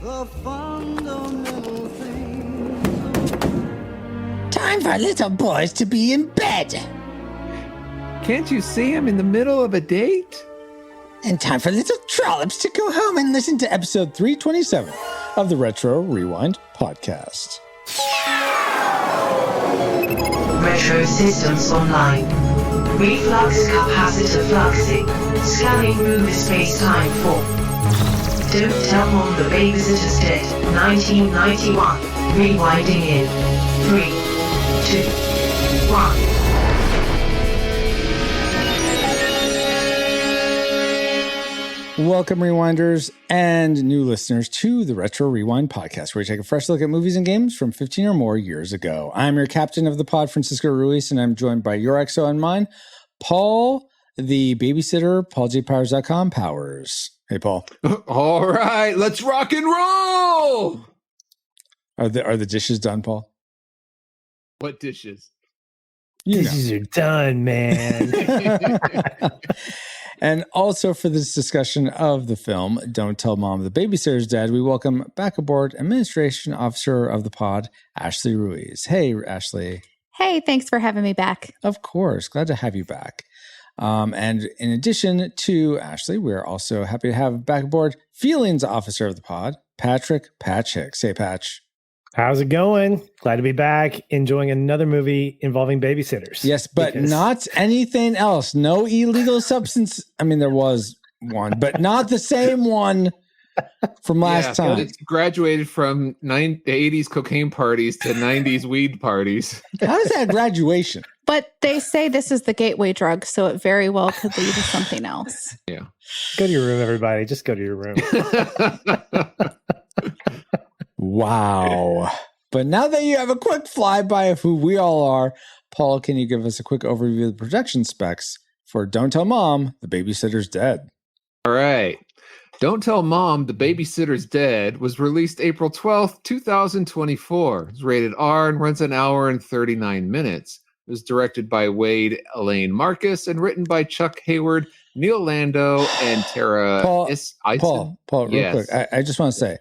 the fundamental things. Time for little boys to be in bed. Can't you see him in the middle of a date? And time for little trollops to go home and listen to episode 327 of the Retro Rewind podcast. Retro systems online. Reflux capacitor fluxing. Scanning room space-time for. Don't Tell Mom the Babysitter's Dead, 1991. Rewinding in 3, 2, 1. Welcome, Rewinders and new listeners, to the Retro Rewind podcast, where we take a fresh look at movies and games from 15 or more years ago. I'm your captain of the pod, Francisco Ruiz, and I'm joined by your XO and mine, Paul, the babysitter, PaulJPowers.com Powers. Hey, Paul. All right, let's rock and roll. Are the dishes done, Paul? What dishes? You know. Dishes are done, man. And also for this discussion of the film, Don't Tell Mom the Babysitter's Dead, we welcome back aboard Administration Officer of the pod, Ashley Ruiz. Hey, Ashley. Hey, thanks for having me back. Of course. Glad to have you back. And in addition to Ashley, we're also happy to have back aboard Feelings Officer of the pod, Patrick Patchik. Say, Patch. How's it going? Glad to be back, enjoying another movie involving babysitters. Yes, but not anything else. No illegal substance. I mean, there was one, but not the same one from last time. It's graduated from the 80s cocaine parties to 90s weed parties. How is that graduation? But they say this is the gateway drug, so it very well could lead to something else. Yeah. Go to your room, everybody. Just go to your room. Wow. But now that you have a quick flyby of who we all are, Paul, can you give us a quick overview of the production specs for Don't Tell Mom the Babysitter's Dead? All right. Don't Tell Mom the Babysitter's Dead was released April 12th, 2024. It's rated R and runs an hour and 39 minutes. It was directed by Wade Elaine Marcus and written by Chuck Hayward, Neil Lando, and Tara Eisen. Paul, real quick. I just want to say,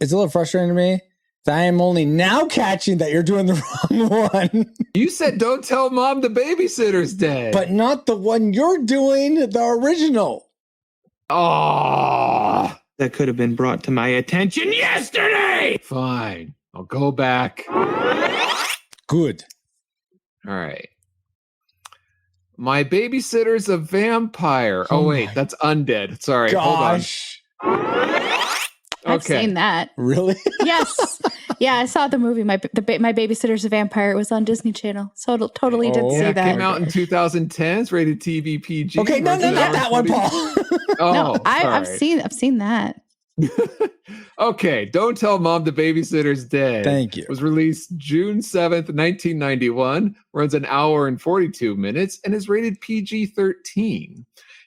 it's a little frustrating to me that I am only now catching that you're doing the wrong one. You said Don't Tell Mom the Babysitter's Dead. But not the one you're doing, the original. Oh, that could have been brought to my attention yesterday. Fine. I'll go back. Good. All right. My babysitter's a vampire. Oh, wait, that's undead. Sorry. Gosh. Hold on. I've seen that. Really? Yes. Yeah, I saw the movie. My Babysitter's a Vampire. It was on Disney Channel. So totally did see that. Came out in 2010. It's rated TV PG. Okay, no, not that one, Paul. No, I've seen that. Okay, Don't Tell Mom the Babysitter's Dead. Thank you. It was released June 7th, 1991. Runs an hour and 42 minutes and is rated PG-13.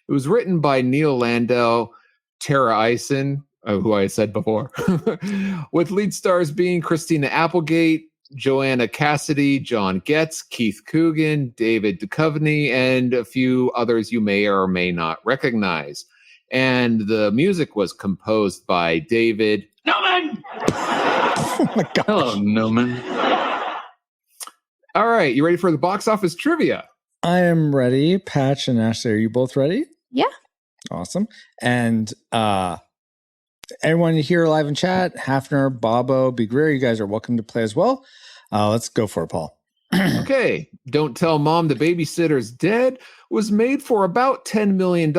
It was written by Neil Lando, Tara Eisen, who I said before, with lead stars being Christina Applegate, Joanna Cassidy, John Getz, Keith Coogan, David Duchovny, and a few others you may or may not recognize. And the music was composed by David Newman! Oh my gosh. Hello, Newman. All right, you ready for the box office trivia? I am ready. Patch and Ashley, are you both ready? Yeah. Awesome. And everyone here live in chat, Hafner, Bobo, Big Greer, you guys are welcome to play as well. Let's go for it, Paul. Okay. Don't Tell Mom the Babysitter's Dead was made for about $10 million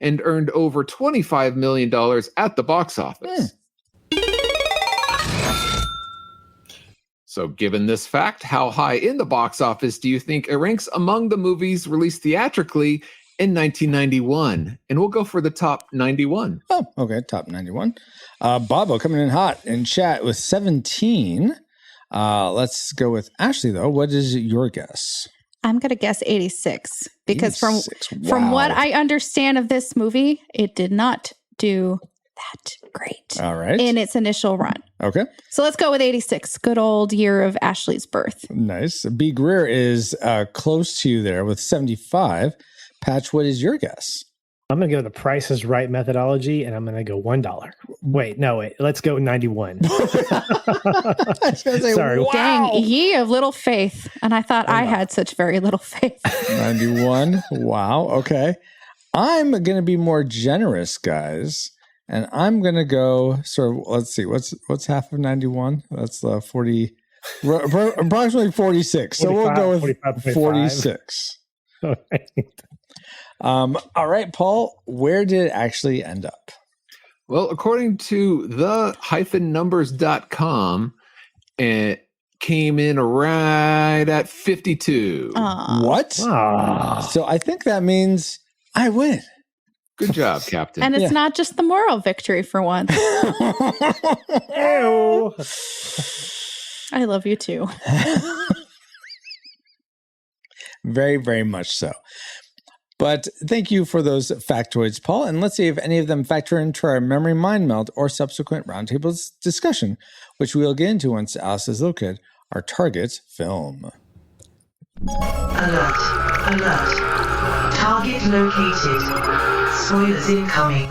and earned over $25 million at the box office. So given this fact, how high in the box office do you think it ranks among the movies released theatrically in 1991? And we'll go for the top 91. Oh, okay. Top 91. Bobo coming in hot in chat with 17. Let's go with Ashley, though. What is your guess? I'm going to guess 86 because 86. From what Wow. I understand of this movie, it did not do that great All right. in its initial run. Okay. So let's go with 86. Good old year of Ashley's birth. Nice. B. Greer is close to you there with 75. Patch, what is your guess? I'm going to go the Price is Right methodology, and I'm going to go $1. Wait. Let's go 91. I was gonna say, Sorry. wow. Dang, ye of little faith. And I thought I had such very little faith. 91. Wow. Okay. I'm going to be more generous, guys. And I'm going to go sort of, let's see, what's half of 91? That's 40, approximately 46. So we'll go with 46. All right. All right, Paul, where did it actually end up? Well, according to the-numbers.com, it came in right at 52. What? Ah. So I think that means I win. Good job, Captain. And it's Yeah. not just the moral victory for once. Ew. I love you too. Very, very much so. But thank you for those factoids, Paul. And let's see if any of them factor into our memory mind meld or subsequent roundtable discussion, which we'll get into once Alice has located our target film. Alert. Alert. Target located. Spoilers incoming.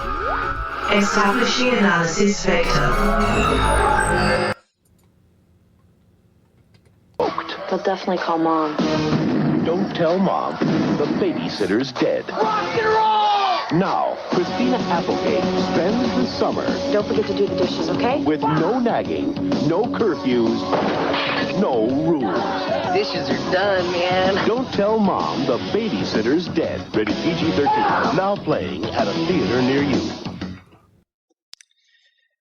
Establishing analysis vector. They'll definitely call Mom. Don't tell Mom. The babysitter's dead. Rock and roll! Now, Christina Applegate spends the summer Don't forget to do the dishes, okay? with no nagging, no curfews, no rules. Dishes are done, man. Don't tell Mom the babysitter's dead. Rated PG-13. Now playing at a theater near you.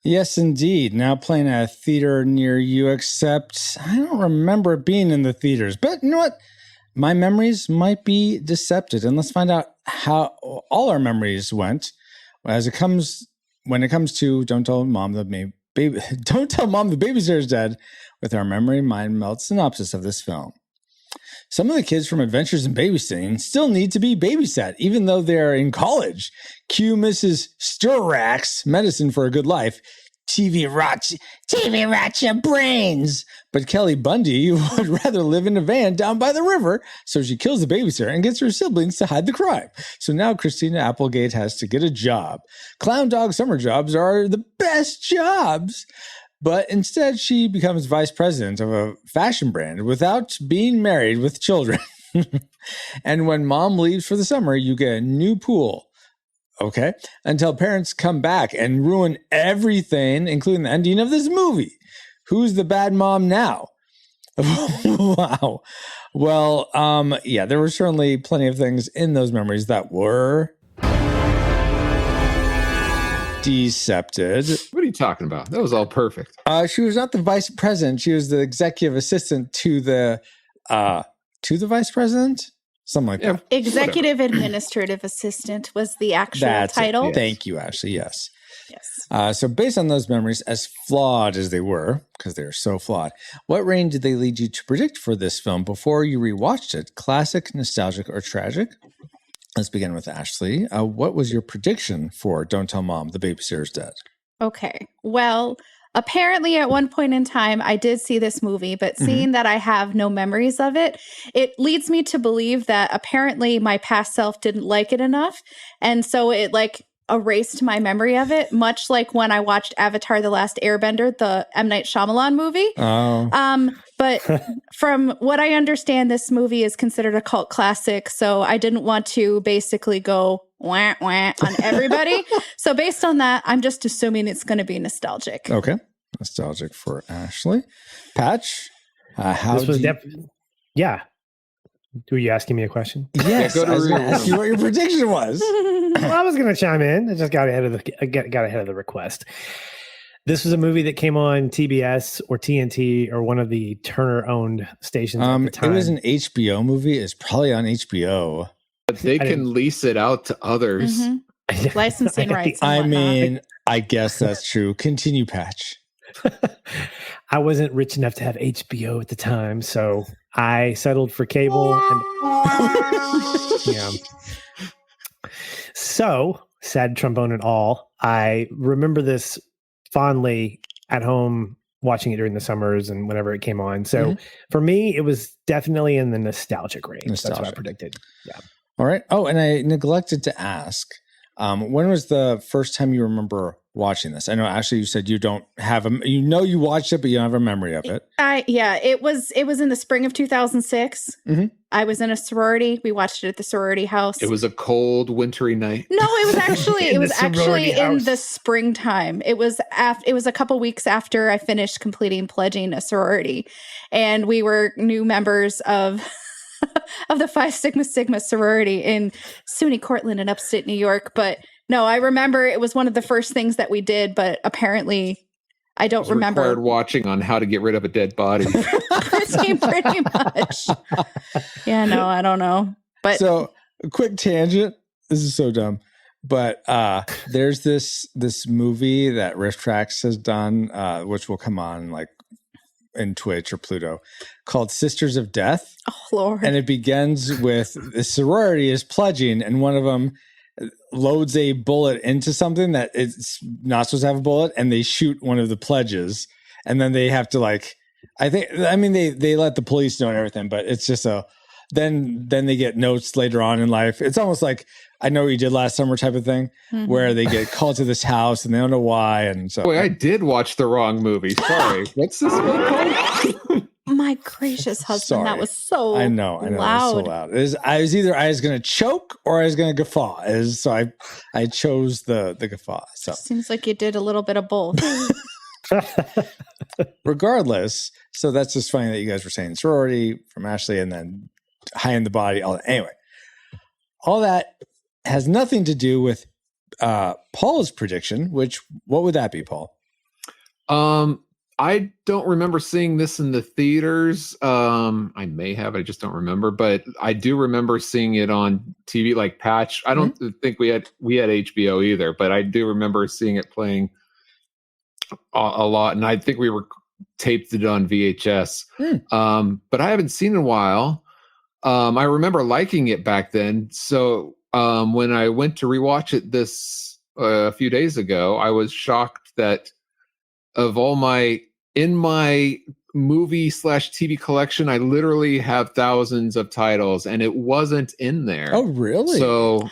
Yes, indeed. Now playing at a theater near you, except I don't remember it being in the theaters. But you know what? My memories might be deceptive. And let's find out how all our memories went when it comes to Don't Tell Mom the Babysitter's Dead with our memory mind melt synopsis of this film. Some of the kids from Adventures in Babysitting still need to be babysat, even though they're in college. Cue Mrs. Sturrack's Medicine for a Good Life. TV rots your brains. But Kelly Bundy would rather live in a van down by the river, so she kills the babysitter and gets her siblings to hide the crime. So now Christina Applegate has to get a job. Clown dog summer jobs are the best jobs. But instead, she becomes vice president of a fashion brand without being married with children. And when mom leaves for the summer, you get a new pool. Okay? Until parents come back and ruin everything, including the ending of this movie. Who's the bad mom now? Wow. Well, yeah, there were certainly plenty of things in those memories that were decepted. What are you talking about? That was all perfect. She was not the vice president. She was the executive assistant to the vice president. Something like that. Executive administrative assistant was the actual title. It. Thank you, Ashley. Yes. Yes. So based on those memories, as flawed as they were, because they are so flawed, what range did they lead you to predict for this film before you rewatched it? Classic, nostalgic, or tragic? Let's begin with Ashley. What was your prediction for Don't Tell Mom the Babysitter's Dead? Okay. Well, apparently at one point in time, I did see this movie, but seeing that I have no memories of it, it leads me to believe that apparently my past self didn't like it enough. And so it erased my memory of it, much like when I watched Avatar: The Last Airbender, the M. Night Shyamalan movie. Oh. But from what I understand, this movie is considered a cult classic, so I didn't want to basically go wah, wah on everybody. So based on that, I'm just assuming it's going to be nostalgic. Okay. Nostalgic for Ashley. Patch, Yeah. Were you asking me a question? Yes, go to I was going to ask you what your prediction was. Well, I was going to chime in. I just got ahead of the request. This was a movie that came on TBS or TNT or one of the Turner-owned stations at the time. It was an HBO movie. It's probably on HBO. But they can lease it out to others. Mm-hmm. Licensing rights. And whatnot. mean, I guess that's true. Continue, Patch. I wasn't rich enough to have HBO at the time, so I settled for cable. Yeah. So, sad trombone and all, I remember this fondly at home, watching it during the summers and whenever it came on. So for me, it was definitely in the nostalgic range. That's what I predicted. Yeah. All right. Oh, and I neglected to ask, When was the first time you remember watching this? I know, Ashley, you said you don't have you watched it, but you don't have a memory of it. It was in the spring of 2006. Mm-hmm. I was in a sorority. We watched it at the sorority house. It was a cold, wintry night. No, it was actually in house. the springtime. It was a couple weeks after I finished completing pledging a sorority, and we were new members of the Phi Sigma Sigma sorority in SUNY Cortland in upstate New York. But no, I remember it was one of the first things that we did, but apparently I don't remember. Required watching on how to get rid of a dead body. pretty much. Yeah, no, I don't know. But so a quick tangent. This is so dumb. But there's this movie that Riff Tracks has done, which will come on like in Twitch or Pluto, called Sisters of Death. Oh, Lord. And it begins with the sorority is pledging, and one of them loads a bullet into something that it's not supposed to have a bullet, and they shoot one of the pledges, and then they have to they let the police know and everything, but it's just then they get notes later on in life. It's almost like I Know What You Did Last Summer type of thing, where they get called to this house and they don't know why. And so, Boy, I did watch the wrong movie. Sorry. What's this one called? My gracious husband, Sorry. that was so I know, loud. it was so loud. I was going to choke or I was going to guffaw. So I chose the guffaw. So seems like you did a little bit of both. regardless, so that's just funny that you guys were saying sorority from Ashley and then High in the Body. Anyway, all that has nothing to do with Paul's prediction. What would that be, Paul? I don't remember seeing this in the theaters. I may have, I just don't remember, but I do remember seeing it on TV, like Patch. I don't think we had HBO either, but I do remember seeing it playing a lot, and I think we were taped it on VHS. But I haven't seen it in a while. I remember liking it back then. So when I went to rewatch it a few days ago, I was shocked that of all in my movie / TV collection, I literally have thousands of titles, and it wasn't in there. Oh, really? So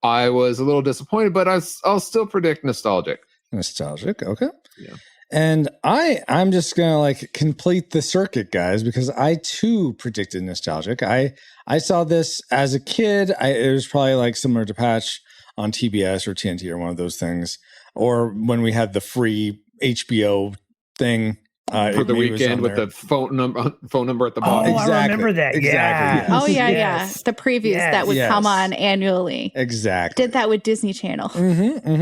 I was a little disappointed, but I'll still predict nostalgic. Nostalgic, okay. Yeah. And I'm just gonna complete the circuit, guys, because I too predicted nostalgic. I saw this as a kid. It was probably similar to Patch on TBS or TNT or one of those things, or when we had the free HBO thing for the weekend with the phone number at the bottom. Exactly. I remember that. Exactly. Oh yeah. The previews that would come on annually. Exactly. Did that with Disney Channel.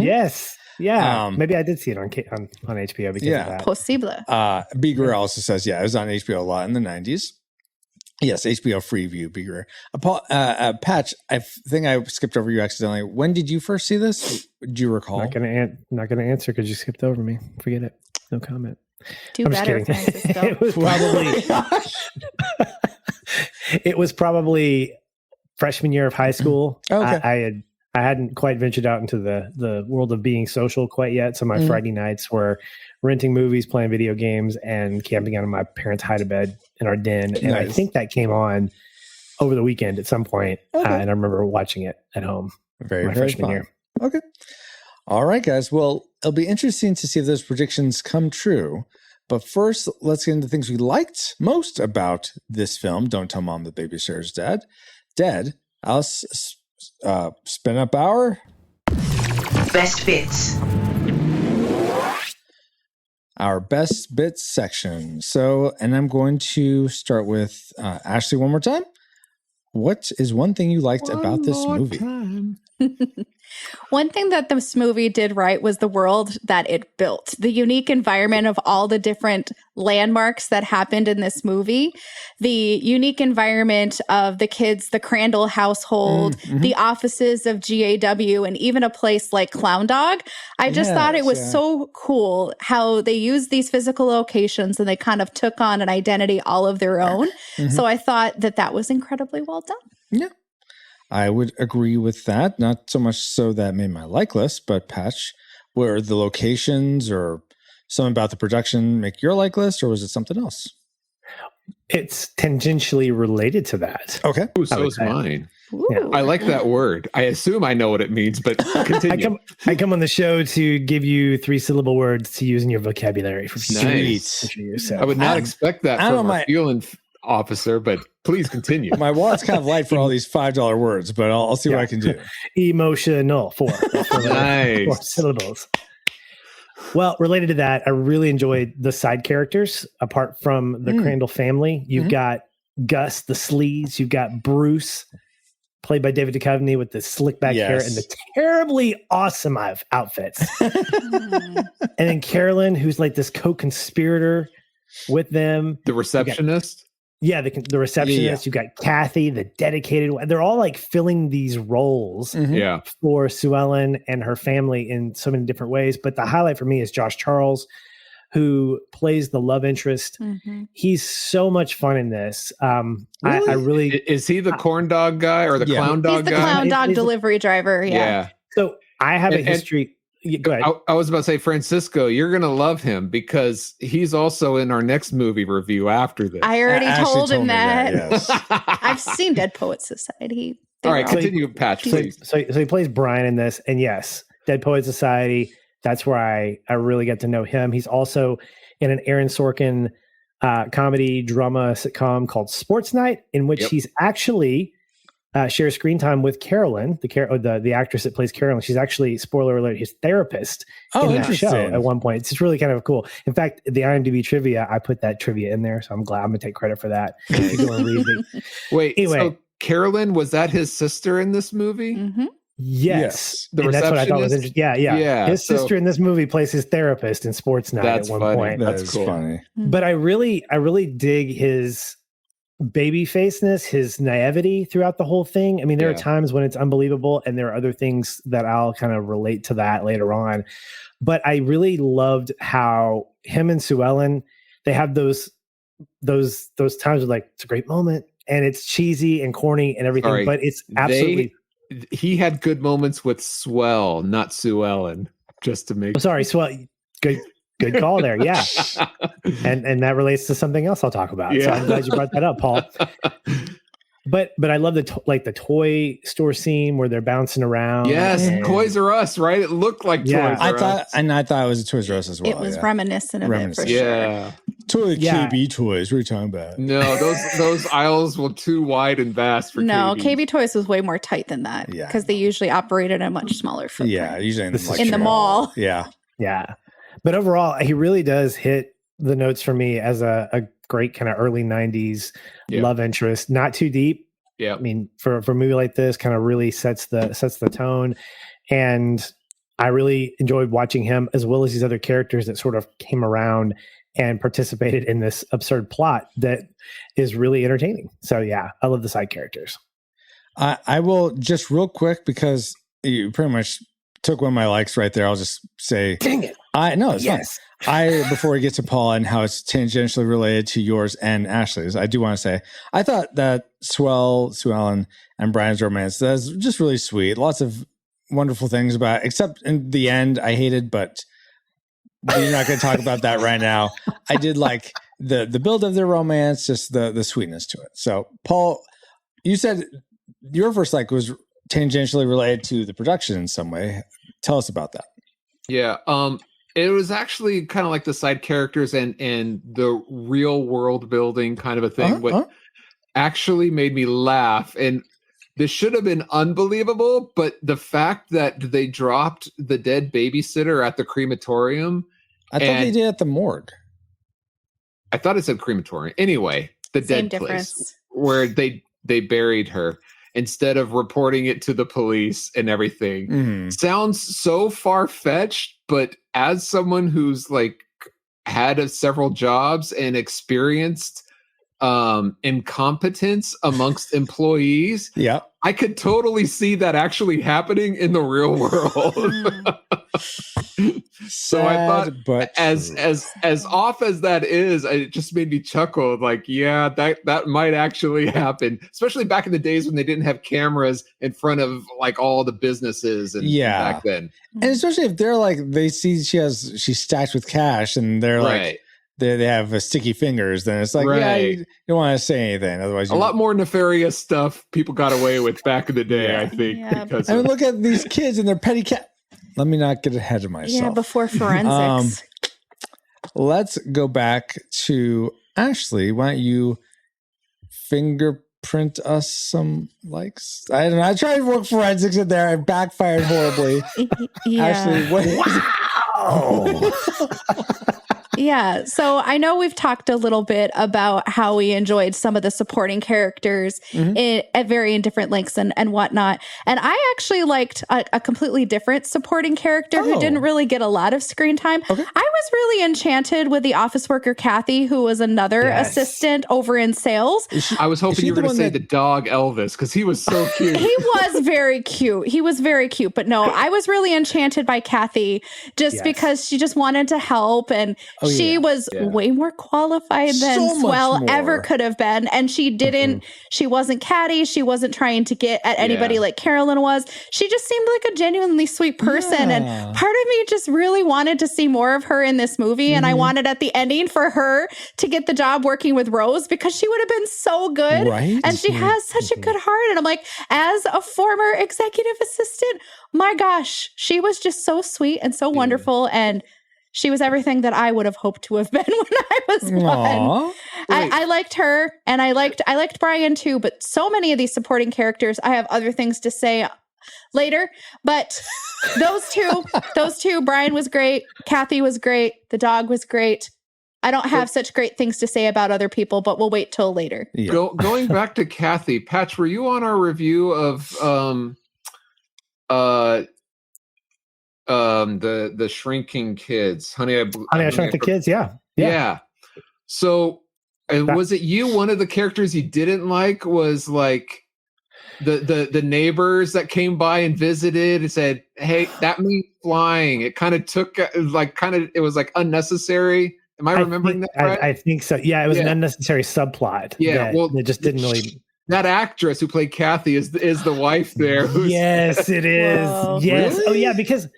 Yes. Yeah. Maybe I did see it on HBO because of that. Possible. Beager also says, it was on HBO a lot in the 90s. Yes, HBO Freeview, Beager. Paul, Patch, I think I skipped over you accidentally. When did you first see this? Do you recall? Not gonna answer because you skipped over me. Forget it. No comment. I'm better, Francis, though. It was probably freshman year of high school. Okay. I hadn't quite ventured out into the world of being social quite yet. So my Friday nights were renting movies, playing video games, and camping out of my parents' hide-a-bed in our den. And I think that came on over the weekend at some point. And I remember watching it at home. Very freshman year. Okay. All right, guys. Well, it'll be interesting to see if those predictions come true. But first, let's get into things we liked most about this film. Don't Tell Mom the Babysitter's Dead. I'll spin up our best bits. Our best bits section. So, and I'm going to start with Ashley one more time. What is one thing you liked about this movie? One thing that this movie did right was the world that it built. The unique environment of all the different landmarks that happened in this movie. The unique environment of the kids, the Crandall household, the offices of GAW, and even a place like Clown Dog. I just thought it was so cool how they used these physical locations and they kind of took on an identity all of their own. So I thought that was incredibly well done. Yeah. I would agree with that. Not so much so that made my like list, but Patch, were the locations or something about the production make your like list, or was it something else? It's tangentially related to that. Okay. So is mine. Ooh. I like that word. I assume I know what it means, but continue. I come on the show to give you 3-syllable words to use in your vocabulary for Nice. future. So I would not expect that from our feeling officer, but please continue. My wallet's kind of light for all these $5 words, but I'll see what I can do. Emotional, 4 Nice. 4 syllables. Well, related to that, I really enjoyed the side characters apart from the Crandall family. You've got Gus, the sleaze. You've got Bruce, played by David Duchovny, with the slick back hair and the terribly awesome outfits. And then Carolyn, who's like this co-conspirator with them. The receptionist? The receptionist. Yeah. You've got Kathy, the dedicated one. They're all like filling these roles for Sue Ellen and her family in so many different ways. But the highlight for me is Josh Charles, who plays the love interest. He's so much fun in this. I really is he the corn dog guy or the clown dog guy? He's the clown dog delivery driver. Yeah. So I have a history. Go ahead. I was about to say, Francisco, you're going to love him because he's also in our next movie review after this. I already told him that. Yes. I've seen Dead Poets Society. All right, continue, Patch, please. So he plays Brian in this. And yes, Dead Poets Society. That's where I really get to know him. He's also in an Aaron Sorkin comedy drama sitcom called Sports Night, in which he's actually shares screen time with Carolyn, the actress that plays Carolyn. She's actually, spoiler alert, his therapist in that show at one point. It's just really kind of cool. In fact, the IMDb trivia, I put that trivia in there, so I'm glad I'm going to take credit for that. Wait, anyway, so Carolyn, was that his sister in this movie? Yes. The and that's what I thought was receptionist? interesting. Yeah. His sister in this movie plays his therapist in Sports Night at one point. That's cool. Funny. But I really dig his baby faceness, his naivety throughout the whole thing. I mean, there are times when it's unbelievable, and there are other things that I'll kind of relate to that later on. But I really loved how him and Sue Ellen, they have those times where like, it's a great moment and it's cheesy and corny and everything, but it's absolutely. He had good moments with Swell, not Sue Ellen, just to make. Oh, sorry, Swell. Good call there. Yeah. and that relates to something else I'll talk about. So I'm glad you brought that up, Paul. But I love the toy store scene where they're bouncing around. Yes, Toys R Us, right? It looked like Toys R Us. I thought it was a Toys R Us as well. It was reminiscent of it for sure. Totally KB Toys. What are you talking about? No, those aisles were too wide and vast for No, KB Toys was way more tight than that because they usually operated at a much smaller footprint. Yeah, usually in the mall. Yeah. Yeah. But overall, he really does hit the notes for me as a great kind of early 90s love interest. Not too deep. Yeah. I mean, for a movie like this, kind of really sets the tone. And I really enjoyed watching him as well as these other characters that sort of came around and participated in this absurd plot that is really entertaining. So yeah, I love the side characters. I will just real quick, because you pretty much took one of my likes right there. I'll just say, dang it. It's fine. Before we get to Paul and how it's tangentially related to yours and Ashley's, I do want to say, I thought that Sue Ellen and Brian's romance, that's just really sweet. Lots of wonderful things about it, except in the end, I hated, but we're not going to talk about that right now. I did like the build of their romance, just the sweetness to it. So, Paul, you said your first like was tangentially related to the production in some way. Tell us about that. Yeah. It was actually kind of like the side characters and the real world building kind of a thing. What actually made me laugh, and this should have been unbelievable, but the fact that they dropped the dead babysitter at the crematorium. I thought they did at the morgue. I thought it said crematorium. Anyway, the Same dead difference. place where they buried her, instead of reporting it to the police and everything. Sounds so far-fetched, but as someone who's like had several jobs and experienced incompetence amongst employees, I could totally see that actually happening in the real world. So I thought, but as off as that is, it just made me chuckle. Like, yeah, that might actually happen, especially back in the days when they didn't have cameras in front of like all the businesses and back then. And especially if they're like, they see she's stacked with cash, and they're like, they have sticky fingers, then it's like, yeah, you don't want to say anything. Otherwise, a lot more nefarious stuff people got away with back in the day, I think. Yeah. Because I mean, look at these kids and their petty cat. Let me not get ahead of myself. Yeah, before forensics. Let's go back to Ashley. Why don't you fingerprint us some likes? I don't know. I tried to work forensics in there. It backfired horribly. Yeah. Ashley, what Yeah. So I know we've talked a little bit about how we enjoyed some of the supporting characters at varying different lengths and whatnot. And I actually liked a completely different supporting character who didn't really get a lot of screen time. Okay. I was really enchanted with the office worker, Kathy, who was another assistant over in sales. I was hoping you were going to say the dog Elvis, because he was so cute. He was very cute. He was very cute. But no, I was really enchanted by Kathy just because she just wanted to help. And she was way more qualified than Swell ever could have been. And she didn't, she wasn't catty. She wasn't trying to get at anybody like Carolyn was. She just seemed like a genuinely sweet person. And part of me just really wanted to see more of her in this movie. And I wanted at the ending for her to get the job working with Rose, because she would have been so good. Right? And she has such a good heart. And I'm like, as a former executive assistant, my gosh, she was just so sweet and so wonderful. And she was everything that I would have hoped to have been when I was one. I liked her, and I liked Brian too, but so many of these supporting characters, I have other things to say later. But those two, Brian was great, Kathy was great, the dog was great. I don't have such great things to say about other people, but we'll wait till later. Yeah. Going back to Kathy, Patch, were you on our review of the shrinking kids? Honey, I Shrunk the Kids. Yeah. So was it you, one of the characters you didn't like was like the neighbors that came by and visited and said, hey, that means flying. It kind of took it was like unnecessary. Am I remembering that right? I think so. Yeah, it was an unnecessary subplot. Yeah, it just didn't really. That actress who played Kathy is the wife there. Yes, it is. Whoa. Yes. Really? Oh, yeah. Because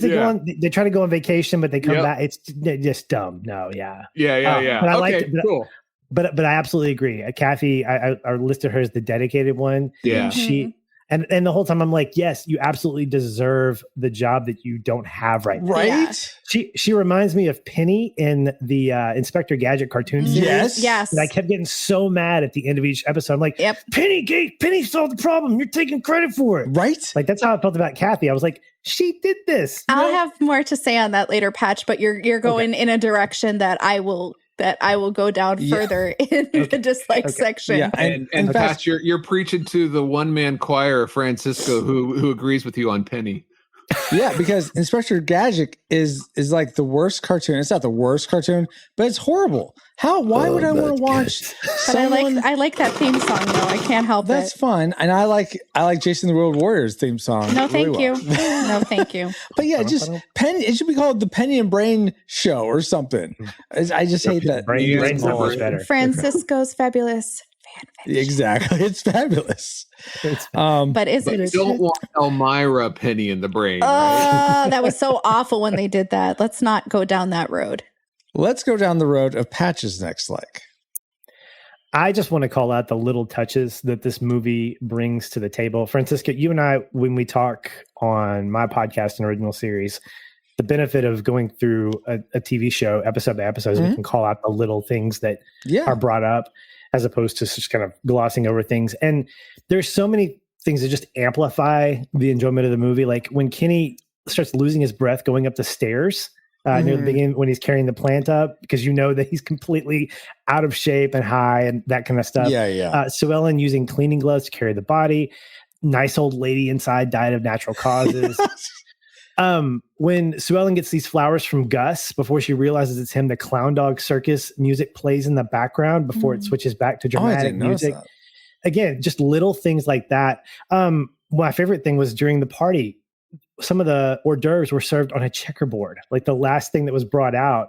they go on. They try to go on vacation, but they come back. It's just dumb. No. Yeah. Yeah. But I okay, liked it. Cool. But I absolutely agree. Kathy, I listed her as the dedicated one. Yeah. She. And the whole time I'm like, yes, you absolutely deserve the job that you don't have right now. Right? She reminds me of Penny in the Inspector Gadget cartoon series. Yes. And I kept getting so mad at the end of each episode. I'm like, Penny solved the problem. You're taking credit for it. Right? Like, that's how I felt about Kathy. I was like, she did this. I'll have more to say on that later, Patch, but you're going in a direction that I will go down further in the dislike section. Yeah, and Patch, you're preaching to the one-man choir of Francisco who agrees with you on Penny. Yeah, because Inspector Gadget is like the worst cartoon. It's not the worst cartoon, but it's horrible. Why would I want to watch But I like that theme song though. I can't help That's it. fun. And I like Jason the Road Warriors theme song. No, thank really you. well. No, thank you. But yeah, just Penny. It should be called the Penny and Brain Show or something. I just hate that. Brain's not much better. Francisco's fabulous. Exactly. It's fabulous. But is But it? don't want Elmira Penny in the brain. Right? That was so awful when they did that. Let's not go down that road. Let's go down the road of Patch's next like. I just want to call out the little touches that this movie brings to the table. Francisco, you and I, when we talk on my podcast and original series, the benefit of going through a TV show episode by episode is we can call out the little things that are brought up as opposed to just kind of glossing over things. And there's so many things that just amplify the enjoyment of the movie. Like when Kenny starts losing his breath going up the stairs near the beginning when he's carrying the plant up, because you know that he's completely out of shape and high and that kind of stuff. Sue Ellen using cleaning gloves to carry the body. Nice old lady inside died of natural causes. When Sue Ellen gets these flowers from Gus, before she realizes it's him, the Clown Dog Circus music plays in the background before it switches back to dramatic music. Again, just little things like that. My favorite thing was during the party, some of the hors d'oeuvres were served on a checkerboard, like the last thing that was brought out.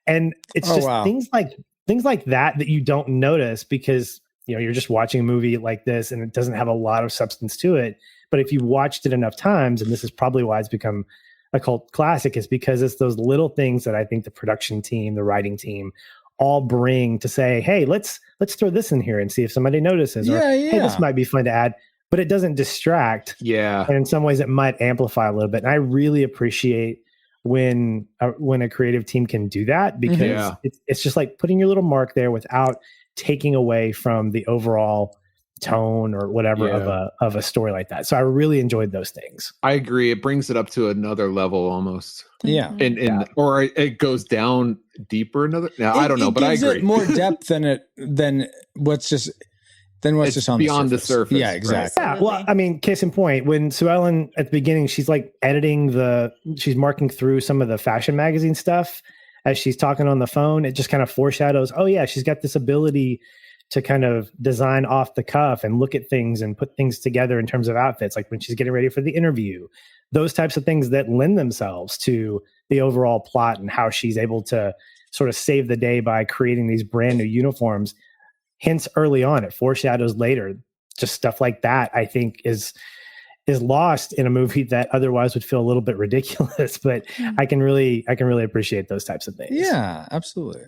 And it's things like that you don't notice because, you know, you're just watching a movie like this and it doesn't have a lot of substance to it. But if you watched it enough times, and this is probably why it's become a cult classic is because it's those little things that I think the production team, the writing team, all bring to say, hey, let's throw this in here and see if somebody notices, or hey, this might be fun to add, but it doesn't distract. Yeah. And in some ways it might amplify a little bit. And I really appreciate when a creative team can do that, because it's just like putting your little mark there without taking away from the overall tone or whatever of a story like that. So I really enjoyed those things. I agree. It brings it up to another level almost. Yeah. Or it goes down deeper another. Now, I don't know, but I agree. It more depth than what's just on beyond the the surface. Yeah, exactly. Yeah, well, I mean, case in point, when Sue Ellen at the beginning, she's like she's marking through some of the fashion magazine stuff as she's talking on the phone. It just kind of foreshadows, oh yeah, she's got this ability to kind of design off the cuff and look at things and put things together in terms of outfits, like when she's getting ready for the interview, those types of things that lend themselves to the overall plot and how she's able to sort of save the day by creating these brand new uniforms. Hence early on, it foreshadows later. Just stuff like that, I think, is lost in a movie that otherwise would feel a little bit ridiculous. But I can really appreciate those types of things. Yeah, absolutely.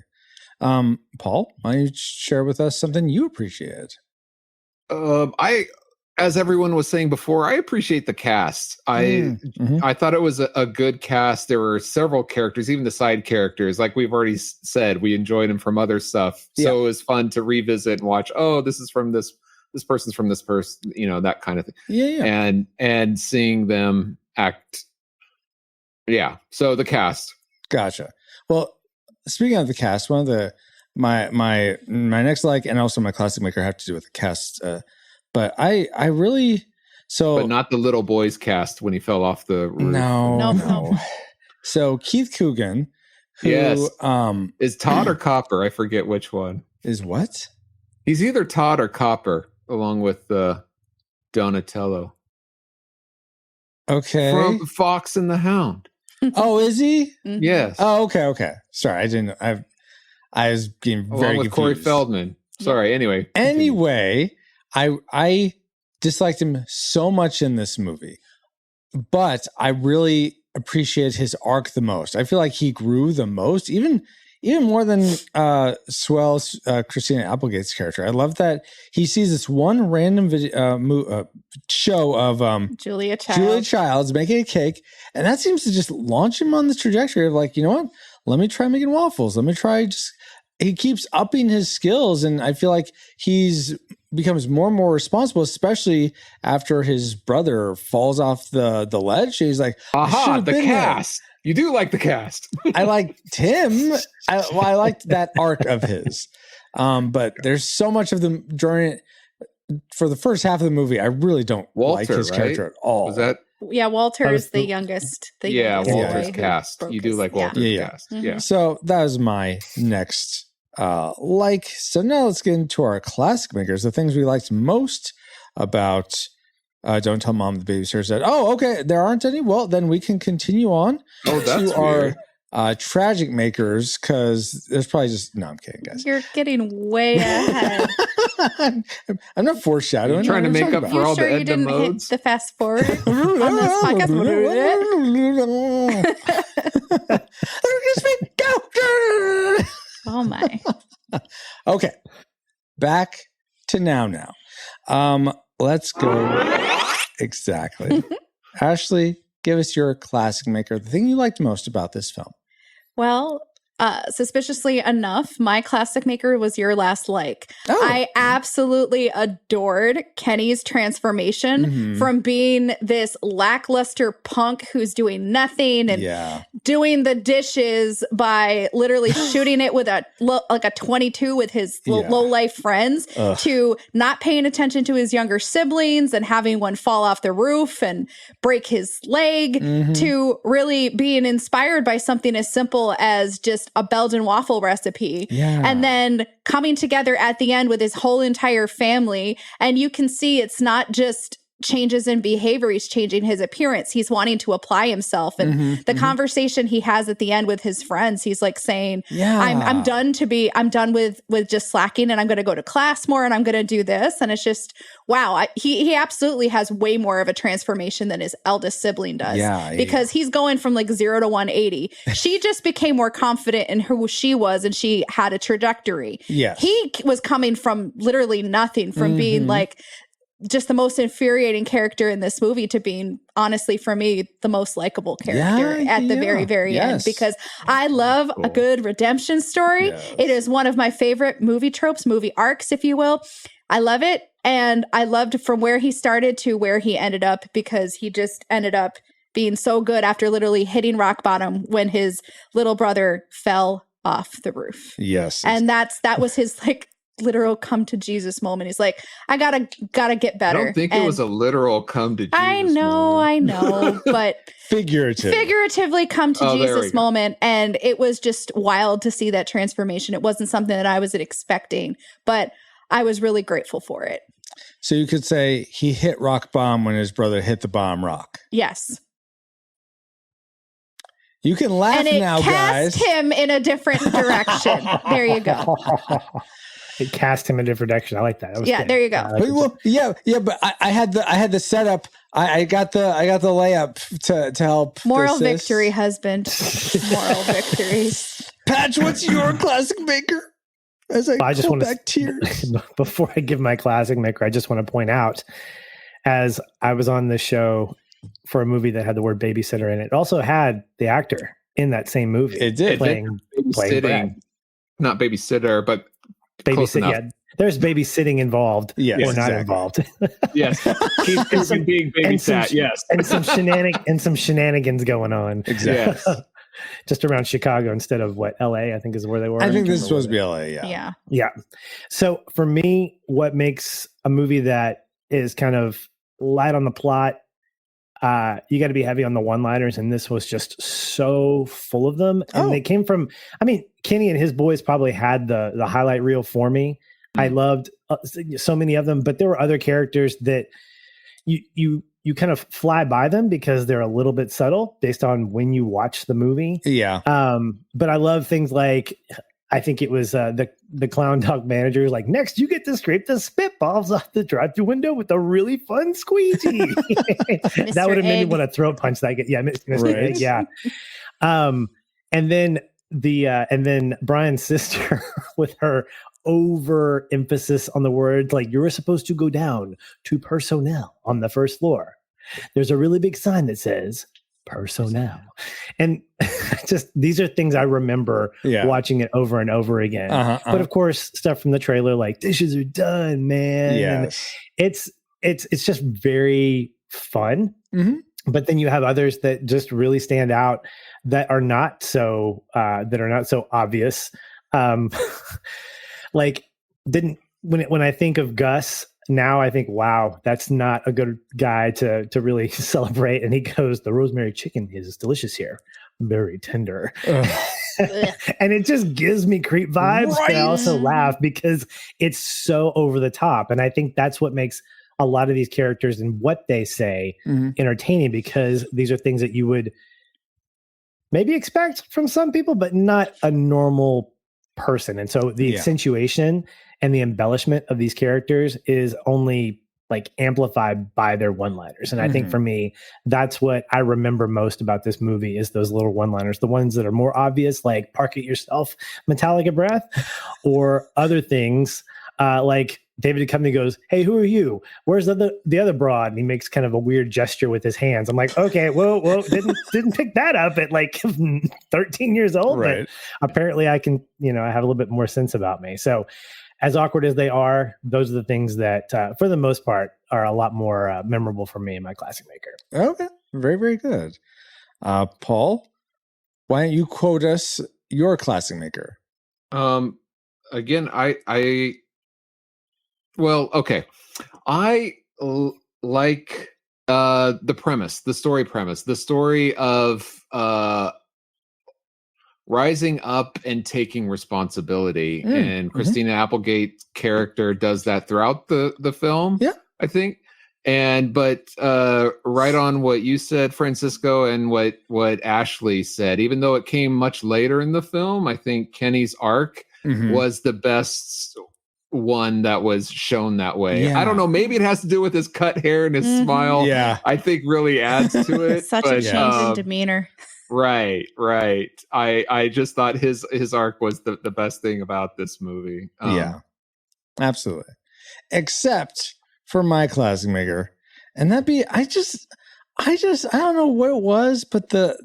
Paul, why don't you share with us something you appreciate? As everyone was saying before, I appreciate the cast. I thought it was a good cast. There were several characters, even the side characters. Like we've already said, we enjoyed them from other stuff. So it was fun to revisit and watch. Oh, this is from this person's from this person, that kind of thing. Yeah. And seeing them act. Yeah. So the cast. Gotcha. Well, speaking of the cast, one of the my next like and also my classic maker have to do with the cast. But I really but not the little boy's cast when he fell off the roof. No. So Keith Coogan, who is Todd or Copper? I forget which one. Is what? He's either Todd or Copper, along with Donatello. Okay. From Fox and the Hound. Oh, is he? Yes. Oh, okay. Sorry, I didn't. I was getting very with confused. Corey Feldman. Sorry. Anyway, I disliked him so much in this movie, but I really appreciate his arc the most. I feel like he grew the most, even more than Swell's Christina Applegate's character. I love that he sees this one random show of Julia Childs making a cake, and that seems to just launch him on the trajectory of like, you know what? Let me try making waffles. Let me try he keeps upping his skills, and I feel like he's becomes more and more responsible, especially after his brother falls off the ledge. He's like, aha, the cast. You do like the cast. I liked him. I liked that arc of his. But there's so much of them during for the first half of the movie. I really don't like his character at all. Was that? Yeah, Walter is the youngest. Walter's cast. You do like Walter's cast. Mm-hmm. Yeah. So that was my next So now let's get into our classic makers, the things we liked most about Don't Tell Mom the Babysitter Said. Oh, okay, there aren't any. Well, then we can continue on to our tragic makers, because there's probably just I'm kidding, guys. You're getting way ahead. I'm not foreshadowing. You're trying to make up for all the you didn't modes. hit the fast forward on this podcast? Oh my. Okay. Back to now. Let's go. Exactly. Ashley, give us your classic maker, the thing you liked most about this film. Well, suspiciously enough, my classic maker was Your Last Like. Oh. I absolutely adored Kenny's transformation from being this lackluster punk who's doing nothing and doing the dishes by literally shooting it with a 22 with his low life friends to not paying attention to his younger siblings and having one fall off the roof and break his leg to really being inspired by something as simple as just a Belgian waffle recipe. And then coming together at the end with his whole entire family. And you can see it's not just changes in behavior. He's changing his appearance. He's wanting to apply himself. And the conversation he has at the end with his friends, he's like saying, I'm done with just slacking, and I'm going to go to class more, and I'm going to do this. And it's just, wow. He absolutely has way more of a transformation than his eldest sibling does, because he's going from like 0 to 180. She just became more confident in who she was, and she had a trajectory. Yes. He was coming from literally nothing, from being like just the most infuriating character in this movie to being, honestly, for me, the most likable character at the very, very end, because I love a good redemption story. It is one of my favorite movie tropes, movie arcs, if you will. I love it. And I loved from where he started to where he ended up, because he just ended up being so good after literally hitting rock bottom when his little brother fell off the roof. Yes. And that was his like literal come to Jesus moment. He's like, I gotta get better. I don't think it was a literal come to Jesus I know, but figuratively come to Jesus moment. And it was just wild to see that transformation. It wasn't something that I was expecting, but I was really grateful for it. So you could say he hit rock bottom when his brother hit the bottom rock. Yes. You can laugh and it now, cast guys. him in a different direction. There you go. It cast him in a different direction. I like that. Yeah, there you go. But I had the setup. I got the layup to help. Moral victory, husband. Moral victory. Patch, what's your classic maker? As I just want back tears. Before I give my classic maker, I just want to point out, as I was on this show for a movie that had the word babysitter in it, also had the actor in that same movie. It did. Playing Brad. Not babysitter, but babysitting. Yeah, there's babysitting involved or not involved. Yes. Keith Coogan being babysat. Yes. And some shenanigans going on. Exactly. Yes. Just around Chicago instead of LA, I think is where they were. I think this is supposed to be LA. Yeah. So for me, what makes a movie that is kind of light on the plot, you got to be heavy on the one-liners, and this was just so full of them. And they came from, Kenny and his boys probably had the highlight reel for me. I loved so many of them, but there were other characters that you kind of fly by them because they're a little bit subtle based on when you watch the movie. Yeah. But I love things like, I think it was the clown dog manager was like, next you get to scrape the spitballs off the drive-through window with a really fun squeegee. That would have made me want to throat punch that. Yeah, Mr. Egg, yeah. And then Brian's sister with her overemphasis on the words like, you're supposed to go down to personnel on the first floor. There's a really big sign that says personnel. And just these are things I remember watching it over and over again. But of course, stuff from the trailer like dishes are done, man. Yes. It's just very fun. But then you have others that just really stand out that are not so obvious. Like when I think of Gus now, I think, wow, that's not a good guy to really celebrate. And he goes, the rosemary chicken is delicious here, very tender. And it just gives me creep vibes, but I also laugh because it's so over the top. And I think that's what makes a lot of these characters and what they say entertaining, because these are things that you would maybe expect from some people, but not a normal person. And so the accentuation and the embellishment of these characters is only like amplified by their one-liners. And I think for me, that's what I remember most about this movie is those little one-liners, the ones that are more obvious, like park it yourself, Metallica breath, or other things like David Duchovny goes, hey, who are you? Where's the other broad? And he makes kind of a weird gesture with his hands. I'm like, okay, whoa, didn't pick that up at like 13 years old. Right. But apparently I can, I have a little bit more sense about me. So as awkward as they are, those are the things that, for the most part, are a lot more memorable for me in my classic maker. Okay. Very, very good. Paul, why don't you quote us your classic maker? Again, I like the premise, the story of rising up and taking responsibility. And Christina Applegate's character does that throughout the film. Yeah. I think But right on what you said, Francisco, and what Ashley said, even though it came much later in the film, I think Kenny's arc was the best one that was shown that way. Yeah. I don't know, maybe it has to do with his cut hair and his smile. Yeah. I think really adds to it. Such a change in demeanor. Right. I just thought his arc was the best thing about this movie. Yeah, absolutely. Except for my classic maker, and that'd be I don't know what it was, but the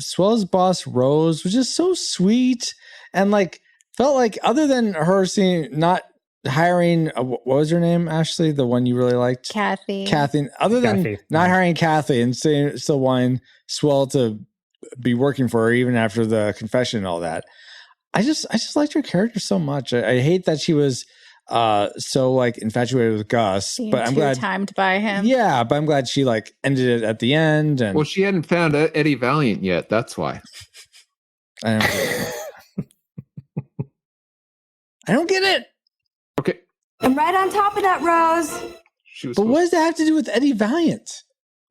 Swell's boss Rose was just so sweet and like felt like, other than her not hiring what was her name, Ashley, the one you really liked, Kathy, other than not hiring Kathy and still wanting Swell to be working for her even after the confession and all that, I just liked her character so much. I hate that she was so like infatuated with Gus, but I'm glad timed by him. Yeah, but I'm glad she like ended it at the end. And well, she hadn't found Eddie Valiant yet. That's why. I don't get it. Okay, I'm right on top of that, Rose. But what does that have to do with Eddie Valiant?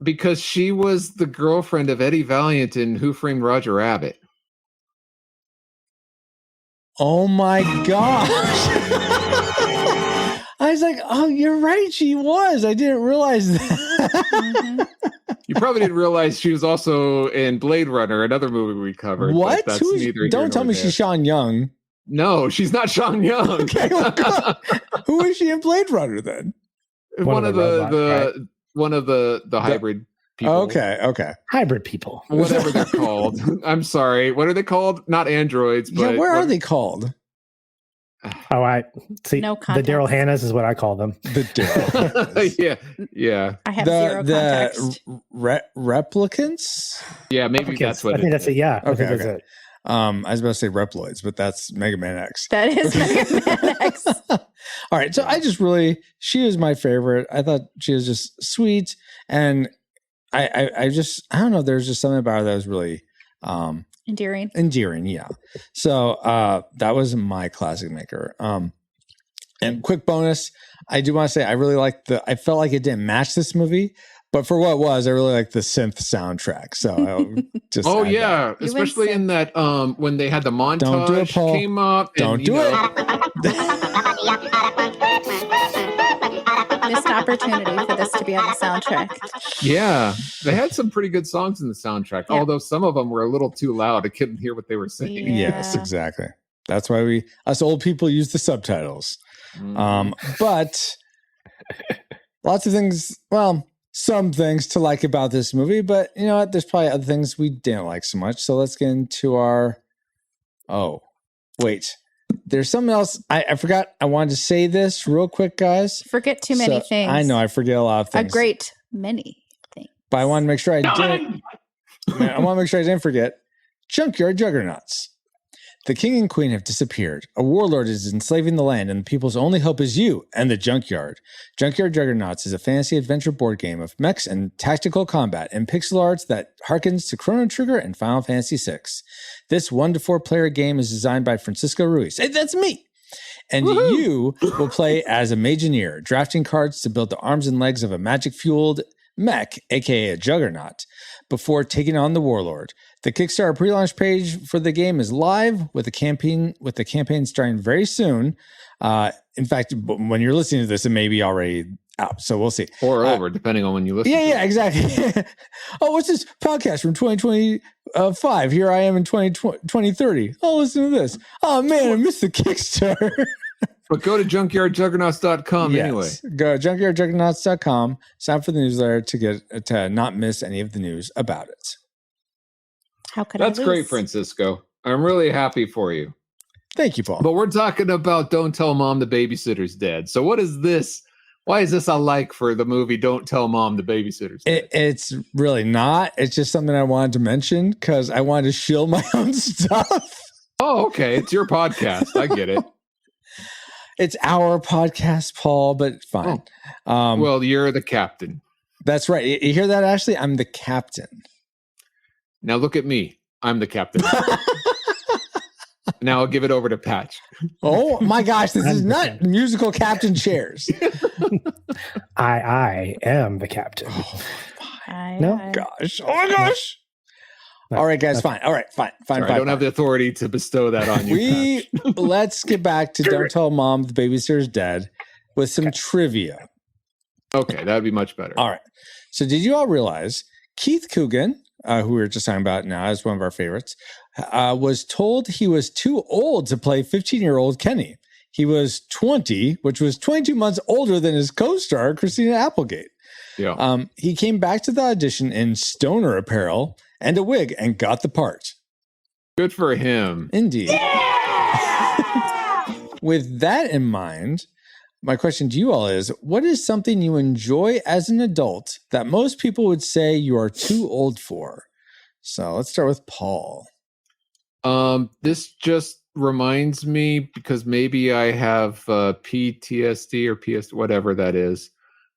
Because she was the girlfriend of Eddie Valiant in Who Framed Roger Rabbit. Oh my gosh. I was like, oh, you're right. She was. I didn't realize that. You probably didn't realize she was also in Blade Runner, another movie we covered. What? That's Don't tell me she's Sean Young. No, she's not Sean Young. Okay, well, who is she in Blade Runner then? One of the hybrid people. Okay. Hybrid people. Whatever they're called. I'm sorry. What are they called? Not androids, but yeah, where are they called? Oh, I see. No the Daryl Hannahs is what I call them. The Daryl. yeah. I have zero context. Replicants? Yeah, maybe that's what I think that's it. Yeah. Okay. That's it. I was about to say Reploids, but that's Mega Man X. That is Mega Man X. All right. So she was my favorite. I thought she was just sweet. And I don't know. There's just something about her that was really endearing. Yeah. So that was my classic maker. And quick bonus, I do want to say I really liked I felt like it didn't match this movie, but for what it was, I really liked the synth soundtrack. So I just that. Especially in that when they had the montage came up. Don't do it. Missed opportunity for this to be on the soundtrack. Yeah, they had some pretty good songs in the soundtrack, although some of them were a little too loud. I couldn't hear what they were saying. Yeah. Yes, exactly. That's why us old people use the subtitles. But lots of things, some things to like about this movie, but you know what? There's probably other things we didn't like so much. So let's get into there's something else. I forgot. I wanted to say this real quick, guys. Forget too many things. I know. I forget a lot of things. A great many things. But I want to make sure I didn't. I want to make sure I didn't forget. Junkyard Juggernauts. The king and queen have disappeared. A warlord is enslaving the land, and the people's only hope is you and the junkyard. Junkyard Juggernauts is a fantasy adventure board game of mechs and tactical combat and pixel arts that harkens to Chrono Trigger and Final Fantasy VI. This 1 to 4 player game is designed by Francisco Ruiz. Hey, that's me! And you will play as a Mageneer, drafting cards to build the arms and legs of a magic-fueled mech, aka a juggernaut, before taking on the warlord. The Kickstarter pre-launch page for the game is live with the campaign starting very soon. In fact, when you're listening to this, it may be already out, so we'll see. Or over, depending on when you listen. Yeah, exactly. Oh, what's this podcast from 2025? Here I am in 2030. Oh, listen to this. Oh man, I missed the Kickstarter. But go to junkyardjuggernauts.com anyway. Go to junkyardjuggernauts.com, sign up for the newsletter to not miss any of the news about it. How could That's I lose? great, Francisco. I'm really happy for you. Thank you, Paul. But we're talking about Don't Tell Mom the Babysitter's Dead. So what is this? Why is this a like for the movie Don't Tell Mom the Babysitter's Dead? It's really not. It's just something I wanted to mention because I wanted to shield my own stuff. Oh, okay. It's your podcast. I get it. It's our podcast, Paul, but fine. Oh. Well, you're the captain. That's right. You hear that, Ashley? I'm the captain. Now look at me. I'm the captain. Now I'll give it over to Patch. Oh my gosh, this is not musical captain chairs. I am the captain. No? Gosh. Oh my gosh. All right, guys, fine. All right, fine. Sorry, I don't have the authority to bestow that on you. Let's get back to Don't Tell Mom the Babysitter's Dead with some trivia. Okay, that would be much better. All right. So did you all realize Keith Coogan, who we were just talking about now as one of our favorites, was told he was too old to play 15-year-old Kenny. He was 20, which was 22 months older than his co-star, Christina Applegate. Yeah. He came back to the audition in stoner apparel and a wig and got the part. Good for him. Indeed. With that in mind, my question to you all is, what is something you enjoy as an adult that most people would say you are too old for? So let's start with Paul. This just reminds me, because maybe I have PTSD or PS, whatever that is.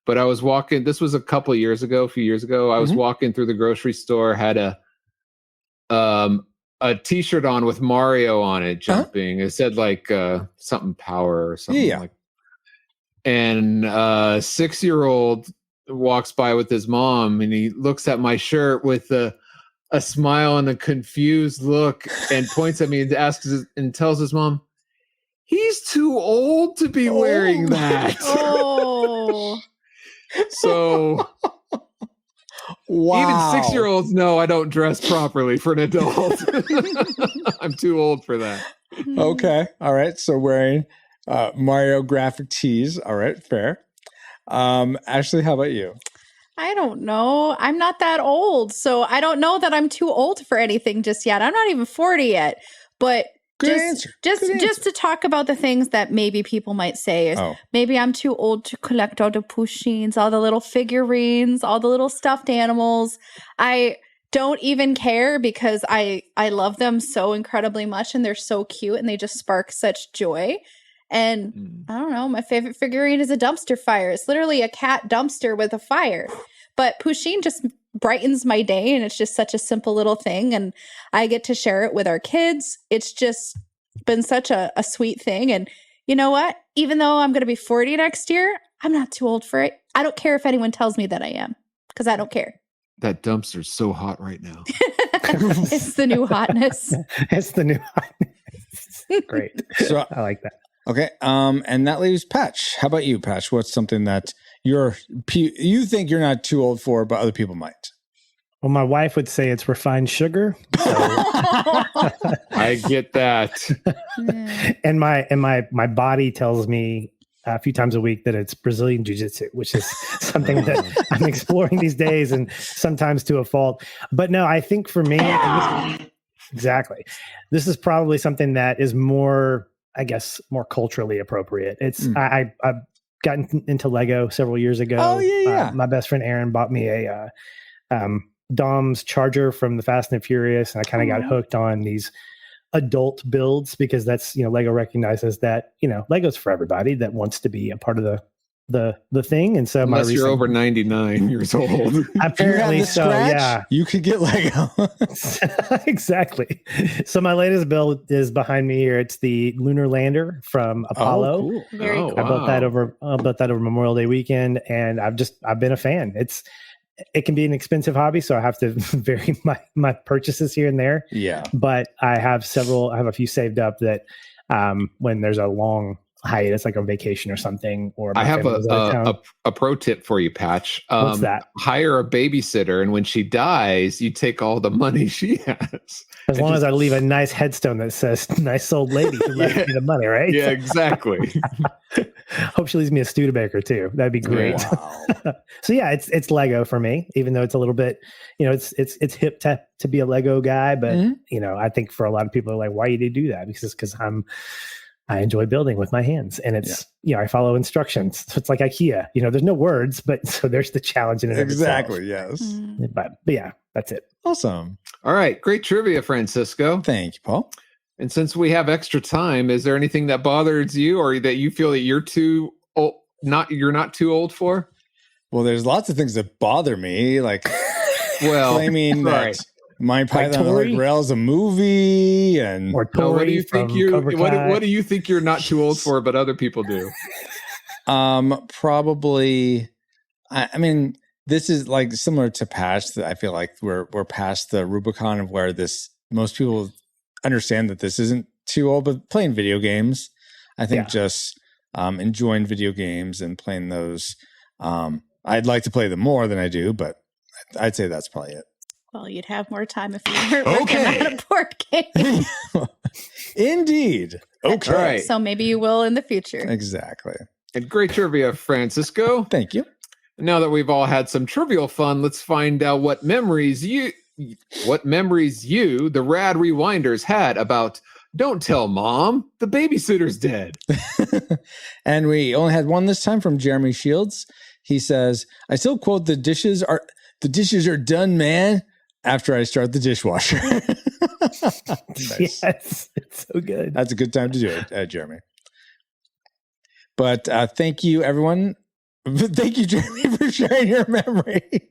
But I was walking, this was a few years ago, I was walking through the grocery store, had a t-shirt on with Mario on it jumping. It said like something power or something like. And 6-year-old walks by with his mom and he looks at my shirt with a smile and a confused look and points at me and asks and tells his mom, he's too old to be wearing that. Oh. So wow. Even 6-year-olds know I don't dress properly for an adult. I'm too old for that. Okay. All right. So wearing Mario graphic tees. All right. Fair. Ashley, how about you? I don't know. I'm not that old. So I don't know that I'm too old for anything just yet. I'm not even 40 yet. But just to talk about the things that maybe people might say is maybe I'm too old to collect all the Pushins, all the little figurines, all the little stuffed animals. I don't even care because I love them so incredibly much and they're so cute and they just spark such joy. And I don't know, my favorite figurine is a dumpster fire. It's literally a cat dumpster with a fire. But Pushin just brightens my day and it's just such a simple little thing. And I get to share it with our kids. It's just been such a sweet thing. And you know what? Even though I'm going to be 40 next year, I'm not too old for it. I don't care if anyone tells me that I am because I don't care. That dumpster's so hot right now. It's the new hotness. It's the new hotness. Great. So I like that. Okay. And that leaves Patch. How about you, Patch? What's something that you think you're not too old for, but other people might? Well, my wife would say it's refined sugar. So. I get that. And my body tells me a few times a week that it's Brazilian jiu-jitsu, which is something that I'm exploring these days and sometimes to a fault. But no, I think for me, exactly. This is probably something that is more, I guess, more culturally appropriate. It's I've gotten into Lego several years ago. Oh yeah. My best friend Aaron bought me a Dom's Charger from the Fast and Furious, and I kind of got hooked on these adult builds because that's, Lego recognizes that, Lego's for everybody that wants to be a part of the thing. And so unless you're over 99 years old, apparently so, scratch, yeah, you could get Lego. Exactly. So my latest build is behind me here. It's the Lunar Lander from Apollo. Oh, cool. Very cool. I built that over Memorial Day weekend, and I've been a fan. It can be an expensive hobby, so I have to vary my purchases here and there. Yeah. But I have a few saved up that when there's a long hiatus, like on vacation or something, or I have a pro tip for you, Patch. What's that? Hire a babysitter, and when she dies, you take all the money she has. As long as I leave a nice headstone that says "nice old lady" who left me the money, right? Yeah, exactly. Hope she leaves me a Studebaker too. That'd be great. Wow. So yeah, it's Lego for me, even though it's a little bit, it's hip to be a Lego guy, but I think for a lot of people are like, why do you do that? Because I enjoy building with my hands, and it's I follow instructions. So it's like IKEA. There's no words, but so there's the challenge in it. Exactly. Itself. Yes. But yeah, that's it. Awesome. All right, great trivia, Francisco. Thank you, Paul. And since we have extra time, is there anything that bothers you, or that you feel that you're too old, you're not too old for? Well, there's lots of things that bother me, like claiming that Monty Python on the Rails, a movie, and or Tori what do you think what do you think you're not too old for, but other people do? Probably. I mean, this is like similar to Patch. That I feel like we're past the Rubicon of where most people understand that this isn't too old, but playing video games. I think just enjoying video games and playing those. I'd like to play them more than I do, but I'd say that's probably it. Well, you'd have more time if you were working on a board game. Indeed. Okay. All right. So maybe you will in the future. Exactly. And great trivia, Francisco. Thank you. Now that we've all had some trivial fun, let's find out what memories you, the Rad Rewinders, had about Don't Tell Mom, the Babysitter's Dead. And we only had one this time from Jeremy Shields. He says, I still quote the dishes are done, man, after I start the dishwasher. Nice. Yes, it's so good. That's a good time to do it, Jeremy. But thank you, everyone. Thank you, Jeremy, for sharing your memory.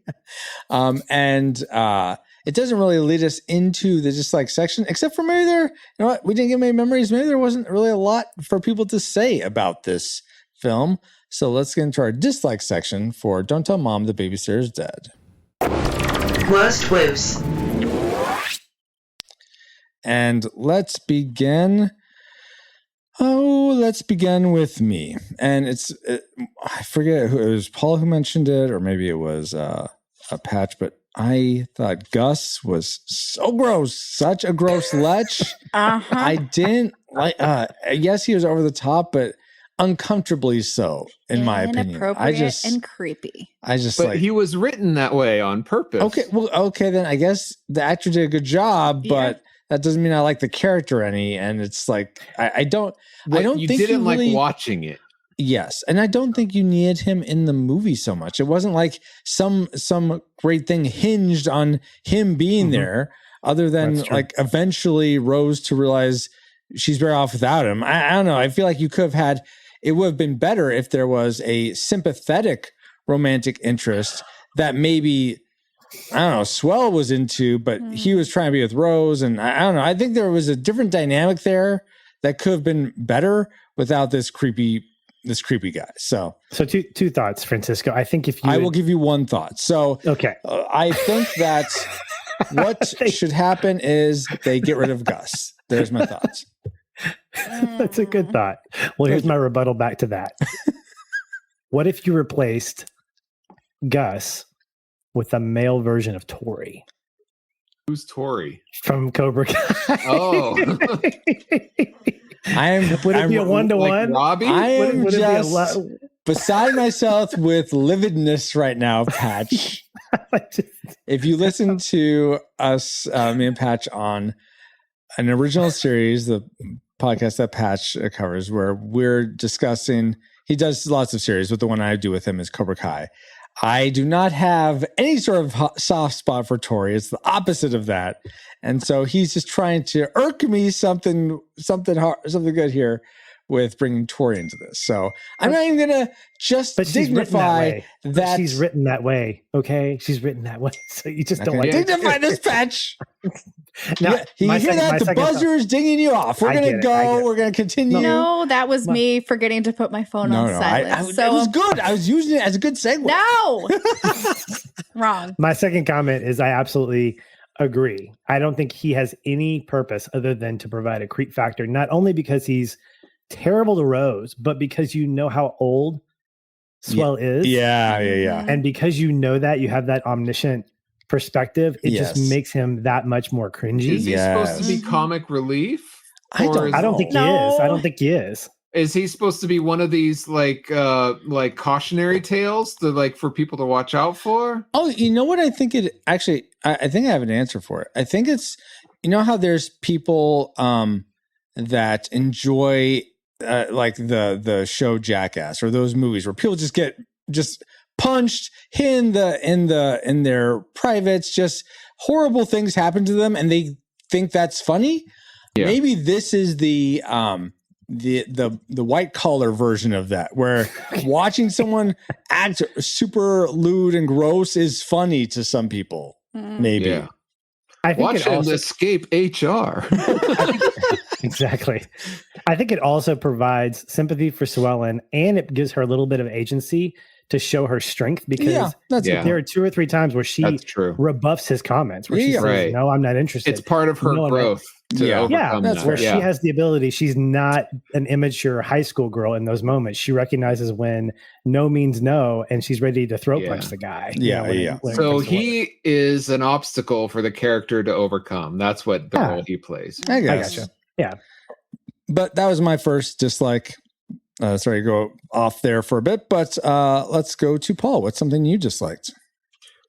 And it doesn't really lead us into the dislike section, except for maybe we didn't get many memories. Maybe there wasn't really a lot for people to say about this film. So let's get into our dislike section for Don't Tell Mom, the Babysitter's Dead. Worst woos. And let's begin. Let's begin with me. And I forget who it was, Paul who mentioned it, or maybe it was a Patch, but I thought Gus was so gross, such a gross lech. I didn't like, yes, he was over the top, but uncomfortably so, in my opinion. Inappropriate and creepy. But he was written that way on purpose. Okay, then I guess the actor did a good job, but that doesn't mean I like the character any. And it's like I don't you think didn't really, like watching it. Yes, and I don't think you needed him in the movie so much. It wasn't like some great thing hinged on him being there, other than like eventually Rose to realize she's better off without him. I don't know. I feel like you could have had. It would have been better if there was a sympathetic romantic interest that maybe, I don't know, Swell was into, but he was trying to be with Rose. And I don't know. I think there was a different dynamic there that could have been better without this creepy guy. So two thoughts, Francisco. I think I will give you one thought. So okay, I think that what should happen is they get rid of Gus. There's my thoughts. That's a good thought. Well, here's my rebuttal back to that. What if you replaced Gus with a male version of Tori? Who's Tori? From Cobra Kai. Oh. Would it be a 1-to-1? Like Robbie? I am just beside myself with lividness right now, Patch. If you listen to us, me and Patch, on an original series, the podcast that Patch covers, where we're discussing, he does lots of series, but the one I do with him is Cobra Kai. I do not have any sort of soft spot for Tori. It's the opposite of that. And so he's just trying to irk me something good here with bringing Tori into this. So I'm not even going to just dignify that. She's written that way. Okay. She's written that way. So you just don't like dignify this, Patch. Now, you hear that? The buzzer is dinging you off. We're going to go. We're going to continue. No, that was me forgetting to put my phone on silent. It was good. I was using it as a good segue. No. Wrong. My second comment is I absolutely agree. I don't think he has any purpose other than to provide a creep factor, not only because he's terrible to Rose, but because you know how old Swell is. Yeah. And because you know that, you have that omniscient perspective, it just makes him that much more cringy. Is he supposed to be comic relief? I don't think he is. I don't think he is. Is he supposed to be one of these like cautionary tales for people to watch out for? Oh, you know what? I think it actually. I think I have an answer for it. I think it's, you know how there's people that enjoy like the show Jackass or those movies where people just get punched in their privates, just horrible things happen to them, and they think that's funny. Yeah. Maybe this is the white collar version of that, where watching someone act super lewd and gross is funny to some people. Maybe. Yeah. I think Watch it him also escape HR. exactly. I think it also provides sympathy for Llewellyn, and it gives her a little bit of agency to show her strength, because there are 2 or 3 times where she rebuffs his comments, where she says, Right. no, I'm not interested. It's part of her growth to overcome that's that. where she has the ability. She's not an immature high school girl in those moments. She recognizes when no means no, and she's ready to throat punch the guy. So he is an obstacle for the character to overcome. That's what the role he plays. I guess. gotcha. Yeah. But that was my first dislike. Sorry to go off there for a bit, but let's go to Paul. What's something you disliked?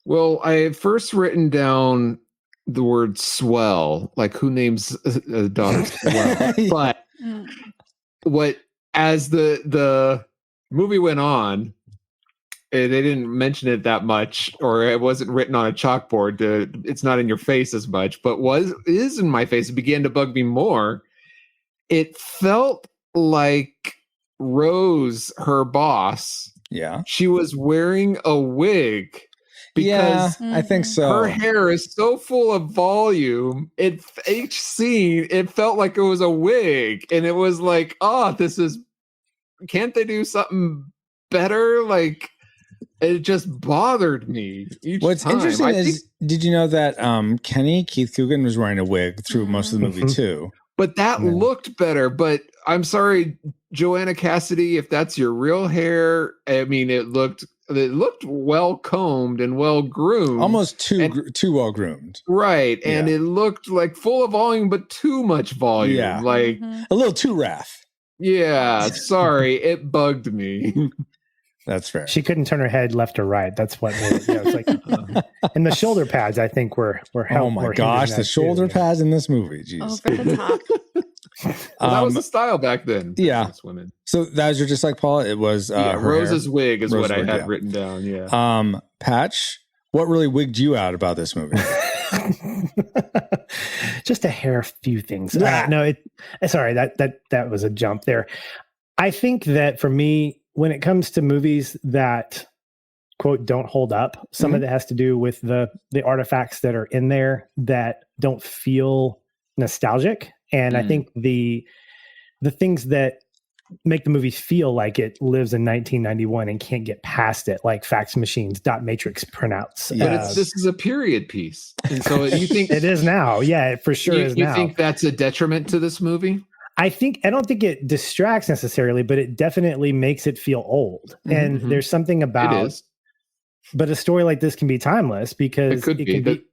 Well, I had first written down the word swell, like who names a daughter swell? But what, as the movie went on, they didn't mention it that much, or it wasn't written on a chalkboard. It's not in your face as much, but is in my face. It began to bug me more. It felt like Rose, her boss, she was wearing a wig because I think so. Her hair is so full of volume. Each scene, it felt like it was a wig, and it was like, can't they do something better? Like, it just bothered me each What's time. interesting is, did you know that Keith Coogan was wearing a wig through most of the movie too? But that looked better. But I'm sorry, Joanna Cassidy, if that's your real hair, I mean, it looked well combed and well groomed, almost too well groomed, right? And it looked like full of volume, but too much volume, like a little too wrath. Yeah, sorry, it bugged me. That's fair. She couldn't turn her head left or right. That's what made it. It's like, and the shoulder pads, I think, were oh my gosh, the shoulder pads in this movie, jeez, over the top. Well, that was the style back then. Yeah, women. So that was your dislike, Paul. It was Rose's wig is what I wig, had written down. Yeah. Patch, what really wigged you out about this movie? Just a hair few things. Sorry, that was a jump there. I think that for me, when it comes to movies that quote don't hold up, some of it has to do with the artifacts that are in there that don't feel nostalgic. And I think the things that make the movie feel like it lives in 1991 and can't get past it, like fax machines, dot matrix printouts. But this is a period piece, and so you think it is now? Yeah, it for sure is now. You think that's a detriment to this movie? I don't think it distracts necessarily, but it definitely makes it feel old. And there's something about, but a story like this can be timeless because it can be.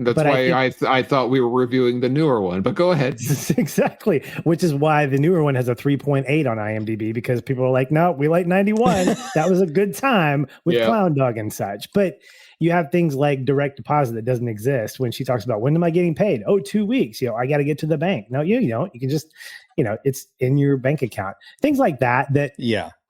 That's why I thought we were reviewing the newer one, but go ahead. Exactly. Which is why the newer one has a 3.8 on IMDb, because people are like, no, we like 91. That was a good time with Clown Dog and such. But you have things like direct deposit that doesn't exist when she talks about, when am I getting paid? Oh, 2 weeks. I got to get to the bank. No, you don't. You can just, it's in your bank account. Things like that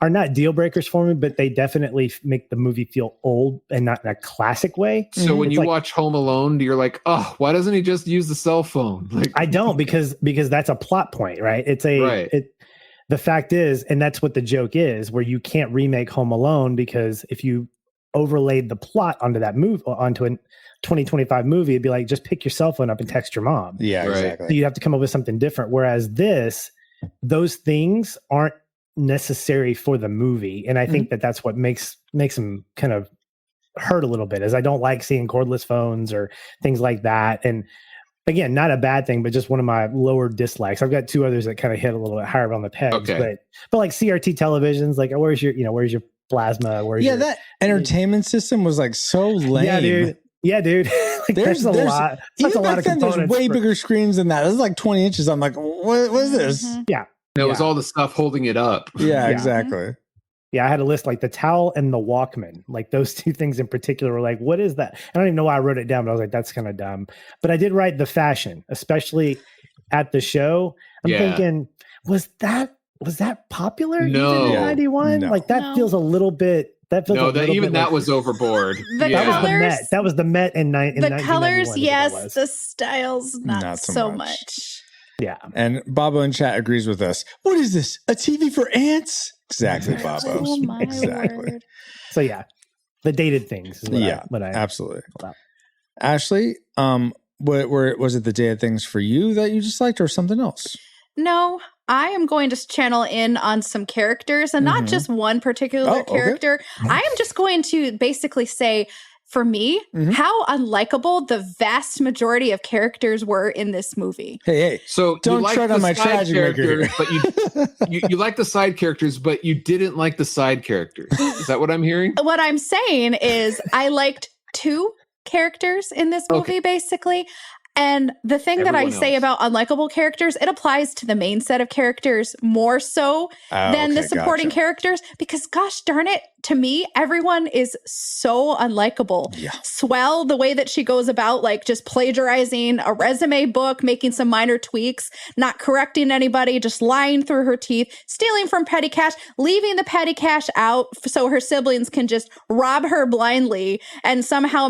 are not deal breakers for me, but they definitely make the movie feel old and not in a classic way. So when you watch Home Alone, you're like, oh, why doesn't he just use the cell phone? Like, I don't, because that's a plot point, right? The fact is, and that's what the joke is, where you can't remake Home Alone, because if you overlaid the plot onto that onto a 2025 movie, it'd be like, just pick your cell phone up and text your mom. Yeah, exactly. So you have to come up with something different. Whereas those things aren't necessary for the movie, and I think that's what makes them kind of hurt a little bit. Is I don't like seeing cordless phones or things like that. And again, not a bad thing, but just one of my lower dislikes. I've got 2 others that kind of hit a little bit higher on the pegs. Okay. But like CRT televisions, like where's your plasma? That entertainment system was like so lame. Yeah, dude. Like, there's a lot. That's a lot of components. There's way bigger screens than that. This is like 20 inches. I'm like, what is this? Yeah. It was all the stuff holding it up. Yeah, exactly. Yeah, I had a list like the towel and the Walkman. Like those 2 things in particular were like, what is that? I don't even know why I wrote it down, but I was like, that's kind of dumb. But I did write the fashion, especially at the show. I'm thinking, was that popular? No. Even in 91? No. Like that feels a little bit. That was overboard. That was the Met in the colors, yes. The styles, not so much. Yeah. And Bobo in chat agrees with us. What is this? A TV for ants? Exactly, Bobo. Oh my word. So yeah, the dated things is what I absolutely. About. Ashley, was it the day of things for you that you just liked or something else? No, I am going to channel in on some characters and not just one particular character. I am just going to basically say, for me, how unlikable the vast majority of characters were in this movie. Hey. So don't tread on my tragic characters, but you like the side characters, but you didn't like the side characters. Is that what I'm hearing? What I'm saying is I liked 2 characters in this movie, basically. And the thing that I say about unlikable characters, it applies to the main set of characters more so than the supporting characters. Because gosh darn it, to me, everyone is so unlikable. Yeah. Swell, the way that she goes about like just plagiarizing a resume book, making some minor tweaks, not correcting anybody, just lying through her teeth, stealing from petty cash, leaving the petty cash out so her siblings can just rob her blindly and somehow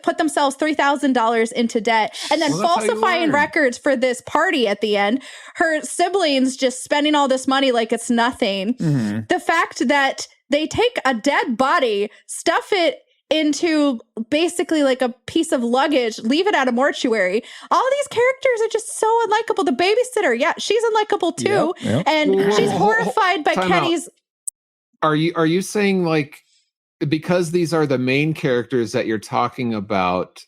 put themselves $3,000 into debt, and then falsifying records for this party at the end. Her siblings just spending all this money like it's nothing. The fact that they take a dead body, stuff it into basically like a piece of luggage, leave it at a mortuary. All these characters are just so unlikable. The babysitter, she's unlikable too. And she's horrified by Kenny's. Are you saying like, because these are the main characters that you're talking about,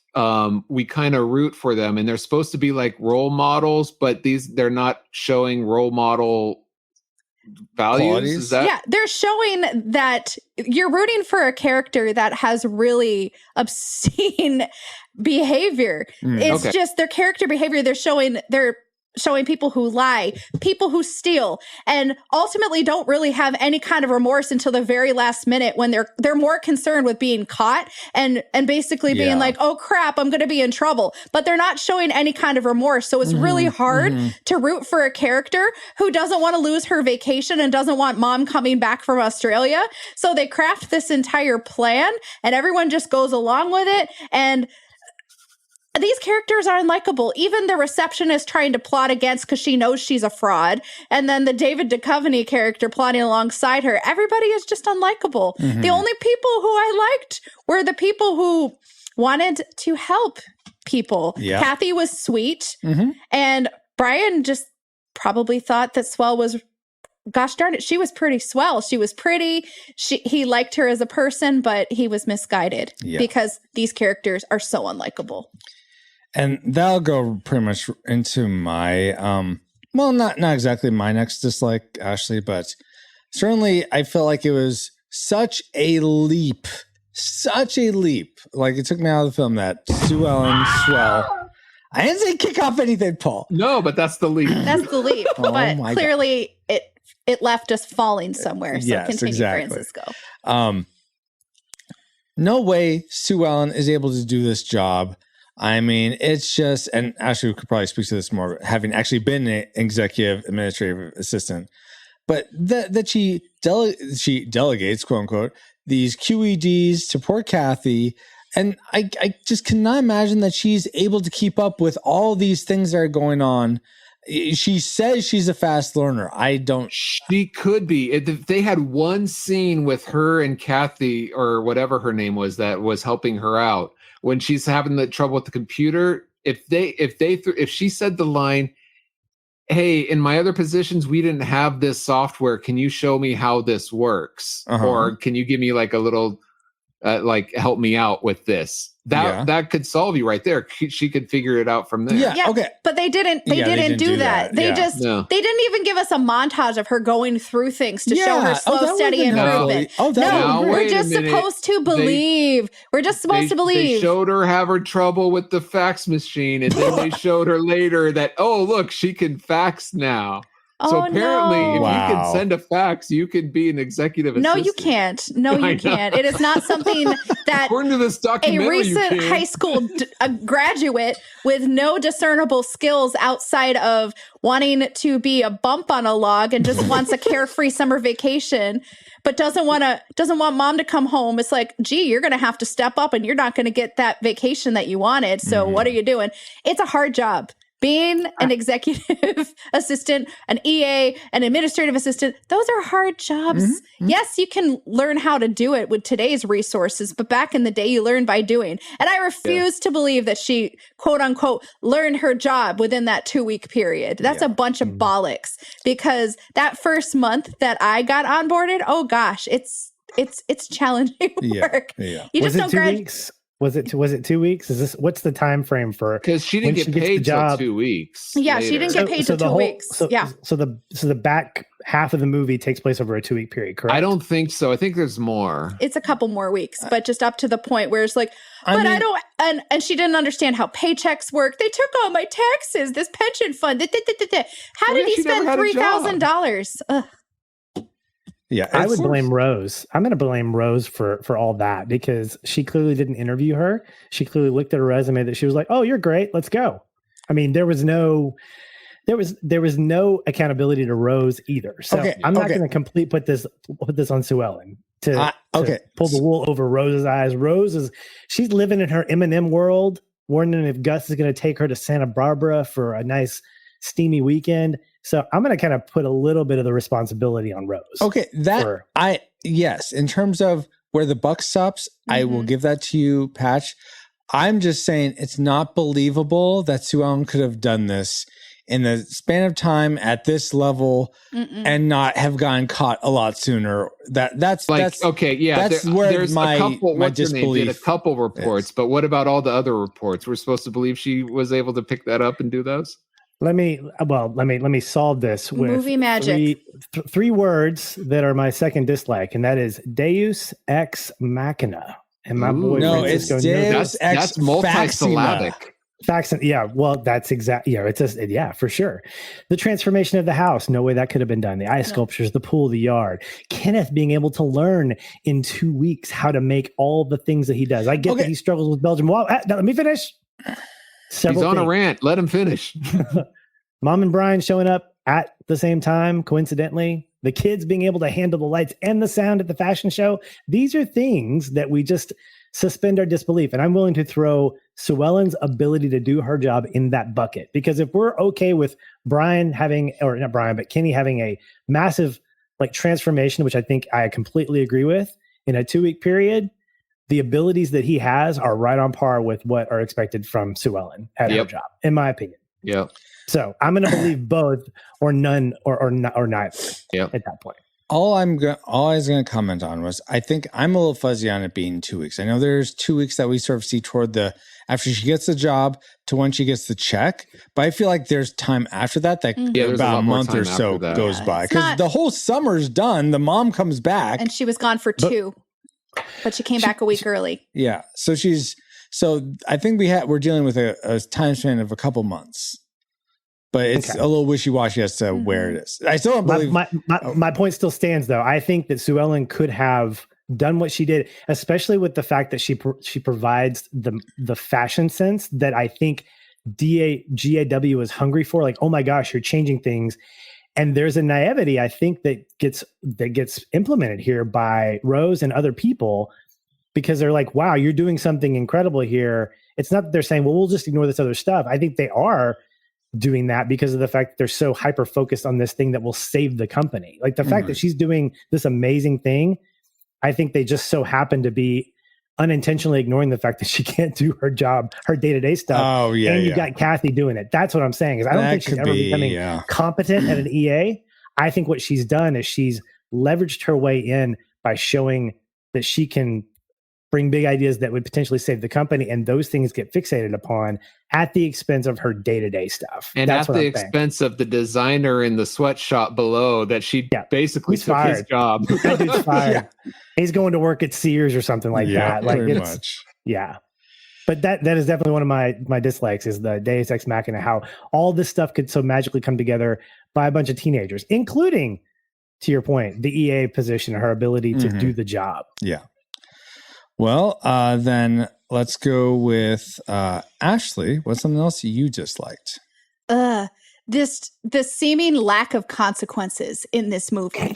we kind of root for them, and they're supposed to be like role models, but they're not showing role model values? Is that? They're showing that you're rooting for a character that has really obscene behavior. It's just their character behavior. They're showing people who lie, people who steal, and ultimately don't really have any kind of remorse until the very last minute when they're more concerned with being caught and basically being like, oh crap, I'm going to be in trouble. But they're not showing any kind of remorse. So it's really hard to root for a character who doesn't want to lose her vacation and doesn't want mom coming back from Australia. So they craft this entire plan and everyone just goes along with it. And these characters are unlikable. Even the receptionist trying to plot against because she knows she's a fraud. And then the David Duchovny character plotting alongside her. Everybody is just unlikable. The only people who I liked were the people who wanted to help people. Kathy was sweet. And Brian just probably thought that Swell was, gosh darn it, she was pretty swell. She was pretty. He liked her as a person, but he was misguided because these characters are so unlikable. And that'll go pretty much into my, well, not exactly my next dislike, Ashley, but certainly I felt like it was such a leap. Like it took me out of the film that Sue Ellen Swell. I didn't say kick off anything, Paul. No, but that's the leap. That's the leap. But clearly it left us falling somewhere. So continue, Francisco. No way Sue Ellen is able to do this job. I mean, it's just, and Ashley could probably speak to this more, having actually been an executive administrative assistant, but that she delegates, quote unquote, these QEDs to poor Kathy. And I just cannot imagine that she's able to keep up with all these things that are going on. She says she's a fast learner. She could be. If they had one scene with her and Kathy or whatever her name was that was helping her out when she's having the trouble with the computer. If she said the line, "Hey, in my other positions, we didn't have this software. Can you show me how this works? Or can you give me like a little, help me out with this?" That could solve you right there. She could figure it out from there. Yeah. Okay. But they didn't do that. They didn't even give us a montage of her going through things to show her slow, steady improvement. We're just supposed to believe. We're just supposed to believe. They showed her have her trouble with the fax machine, and then they showed her later that, oh, look, she can fax now. So apparently, if you can send a fax, you can be an executive assistant. No, you can't. It is not something that according to this documentary, a recent high school graduate with no discernible skills outside of wanting to be a bump on a log and just wants a carefree summer vacation, but doesn't want mom to come home. It's like, gee, you're going to have to step up and you're not going to get that vacation that you wanted. So what are you doing? It's a hard job. being an executive assistant, an EA, an administrative assistant, those are hard jobs. Mm-hmm. Yes, you can learn how to do it with today's resources, but back in the day, you learn by doing. And I refuse to believe that she, quote unquote, learned her job within that 2-week period. That's a bunch of bollocks, because that first month that I got onboarded, oh gosh, it's challenging work. Yeah. You just don't graduate. Was it 2 weeks? Is this what's the time frame for? Because she didn't get paid till 2 weeks. Yeah, later. she didn't get paid till 2 weeks. So the back half of the movie takes place over a 2-week period, correct? I don't think so. I think there's more. It's a couple more weeks, but just up to the point where it's like, I don't, and she didn't understand how paychecks work. They took all my taxes, this pension fund. How did he spend $3,000? Yeah, I would blame Rose. I'm going to blame Rose for all that, because she clearly didn't interview her. She clearly looked at her resume that she was like, "Oh, you're great. Let's go." I mean, there was no accountability to Rose either. So I'm not going to put this on Sue Ellen to pull the wool over Rose's eyes. She's living in her Eminem world, wondering if Gus is going to take her to Santa Barbara for a nice steamy weekend. So I'm going to kind of put a little bit of the responsibility on Rose. Okay, yes. In terms of where the buck stops, I will give that to you, Patch. I'm just saying it's not believable that Sue Ellen could have done this in the span of time at this level and not have gotten caught a lot sooner. That's where my disbelief. Did a couple reports, but what about all the other reports? We're supposed to believe she was able to pick that up and do those. Let me solve this with movie magic. Three words that are my second dislike, and that is Deus Ex Machina. And my boy, it's Deus Ex that's multisyllabic. That's exactly. It's just for sure. The transformation of the house, no way that could have been done. The ice sculptures, the pool, the yard. Kenneth being able to learn in 2 weeks how to make all the things that he does. I get that he struggles with Belgium. Well, let me finish. He's on a rant. Let him finish. Mom and Brian showing up at the same time, coincidentally. The kids being able to handle the lights and the sound at the fashion show. These are things that we just suspend our disbelief. And I'm willing to throw Sue Ellen's ability to do her job in that bucket. Because if we're okay with Kenny having a massive transformation, which I think I completely agree with, in a 2-week period, the abilities that he has are right on par with what are expected from Sue Ellen at her job, in my opinion. Yeah. So I'm going to believe both or none or neither at that point. All I was going to comment on was, I think I'm a little fuzzy on it being 2 weeks. I know there's 2 weeks that we sort of see toward after she gets the job to when she gets the check, but I feel like there's time after that about a month or so goes by, because the whole summer's done. The mom comes back, and she was gone for 2. But she came back a week early. Yeah. So I think we're dealing with a time span of a couple months, but it's a little wishy-washy as to where it is. I still don't believe. My point still stands, though. I think that Sue Ellen could have done what she did, especially with the fact that she provides the fashion sense that I think GAW is hungry for. Like, oh my gosh, you're changing things. And there's a naivety, I think, that gets implemented here by Rose and other people, because they're like, wow, you're doing something incredible here. It's not that they're saying, well, we'll just ignore this other stuff. I think they are doing that because of the fact that they're so hyper-focused on this thing that will save the company. Like the fact that she's doing this amazing thing, I think they just so happen to be unintentionally ignoring the fact that she can't do her job, her day-to-day stuff. Oh, yeah. And you got Kathy doing it. That's what I'm saying. Is I don't think she's ever becoming competent at an EA. I think what she's done is she's leveraged her way in by showing that she can bring big ideas that would potentially save the company, and those things get fixated upon at the expense of her day-to-day stuff. And that's at the expense of the designer in the sweatshop below that she basically took his job. That dude's fired. He's going to work at Sears or something like that. Like pretty much. Yeah. But that is definitely one of my dislikes, is the Deus Ex Machina, how all this stuff could so magically come together by a bunch of teenagers, including, to your point, the EA position, her ability to do the job. Yeah. Well, then let's go with Ashley. What's something else you disliked? The seeming lack of consequences in this movie.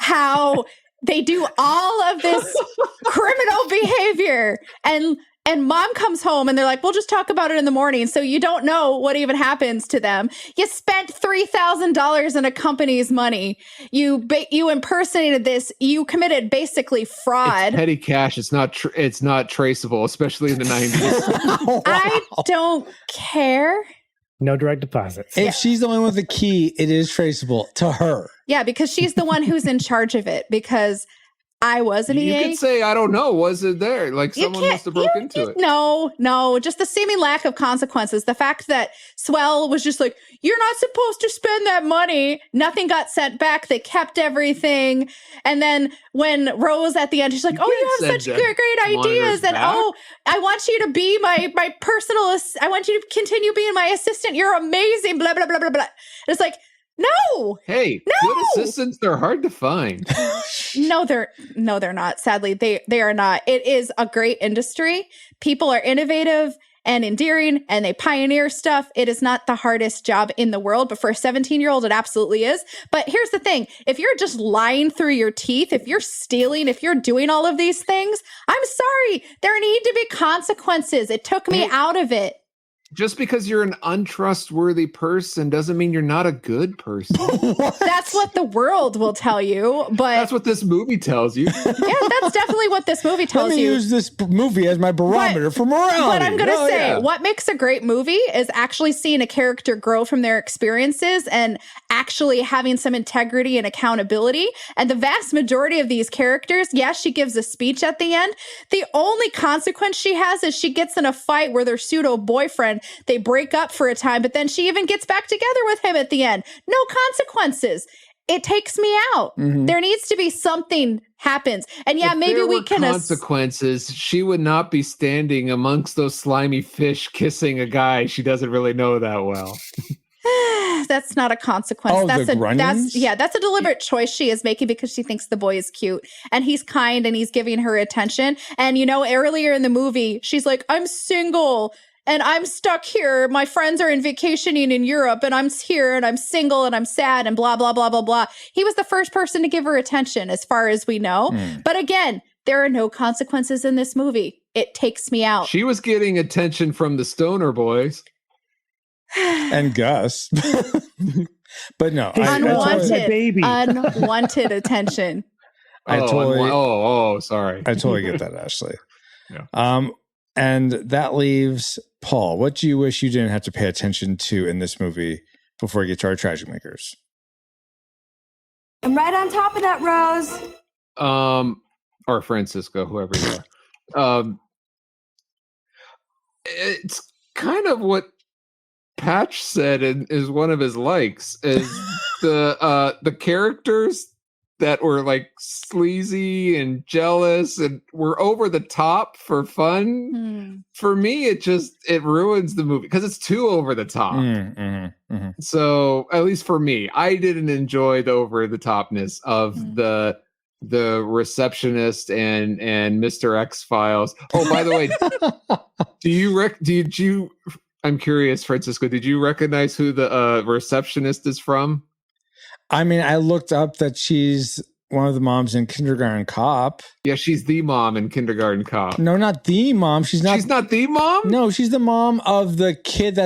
How they do all of this criminal behavior, and And mom comes home and they're like, we'll just talk about it in the morning. So you don't know what even happens to them. You spent $3,000 in a company's money. You impersonated this. You committed basically fraud. It's petty cash. It's not traceable, especially in the 90s. Wow. I don't care. No direct deposits. If she's the one with the key, it is traceable to her. Yeah, because she's the one who's in charge of it. Because I was an EA. You could say, I don't know, was it there? Like someone must have broke into it. No, just the seeming lack of consequences. The fact that Swell was just like, you're not supposed to spend that money. Nothing got sent back. They kept everything. And then when Rose at the end, she's like, you have such great ideas. And I want you to be my personal, I want you to continue being my assistant. You're amazing, blah, blah, blah, blah, blah. And it's like, no. Hey, good assistants, they're hard to find. No, they're not. Sadly, they are not. It is a great industry. People are innovative and endearing and they pioneer stuff. It is not the hardest job in the world, but for a 17-year-old, it absolutely is. But here's the thing. If you're just lying through your teeth, if you're stealing, if you're doing all of these things, I'm sorry. There need to be consequences. It took me out of it. Just because you're an untrustworthy person doesn't mean you're not a good person. That's what the world will tell you, but that's what this movie tells you. Yeah, that's definitely what this movie tells you. Let me use this movie as my barometer for morality. But I'm going to say, what makes a great movie is actually seeing a character grow from their experiences and actually having some integrity and accountability. And the vast majority of these characters, yes, she gives a speech at the end. The only consequence she has is she gets in a fight where their pseudo boyfriend, they break up for a time, but then she even gets back together with him at the end. No consequences. It takes me out. Mm-hmm. There needs to be something happens. And yeah, if maybe we can consequences. She would not be standing amongst those slimy fish kissing a guy she doesn't really know that well. That's not a consequence. Oh, that's that's a deliberate choice she is making because she thinks the boy is cute and he's kind and he's giving her attention. And earlier in the movie, she's like, I'm single and I'm stuck here. My friends are in vacationing in Europe and I'm here and I'm single and I'm sad and blah, blah, blah, blah, blah. He was the first person to give her attention as far as we know. But again, there are no consequences in this movie. It takes me out. She was getting attention from the stoner boys. And Gus. But no. Unwanted attention. Sorry. I totally get that, Ashley. Yeah. And that leaves Paul. What do you wish you didn't have to pay attention to in this movie before we get to our tragic makers? I'm right on top of that, Rose. Or Francisco, whoever you are. It's kind of what Patch said is one of his likes is the characters that were like sleazy and jealous and were over the top for fun. For me, it ruins the movie because it's too over the top. So at least for me, I didn't enjoy the over the topness of the receptionist and Mr. X-Files. Oh, by the way, did you I'm curious, Francisco, did you recognize who the receptionist is from? I mean, I looked up that she's one of the moms in Kindergarten Cop. Yeah, she's the mom in Kindergarten Cop. No, not the mom. She's not the mom? No, she's the mom of the kid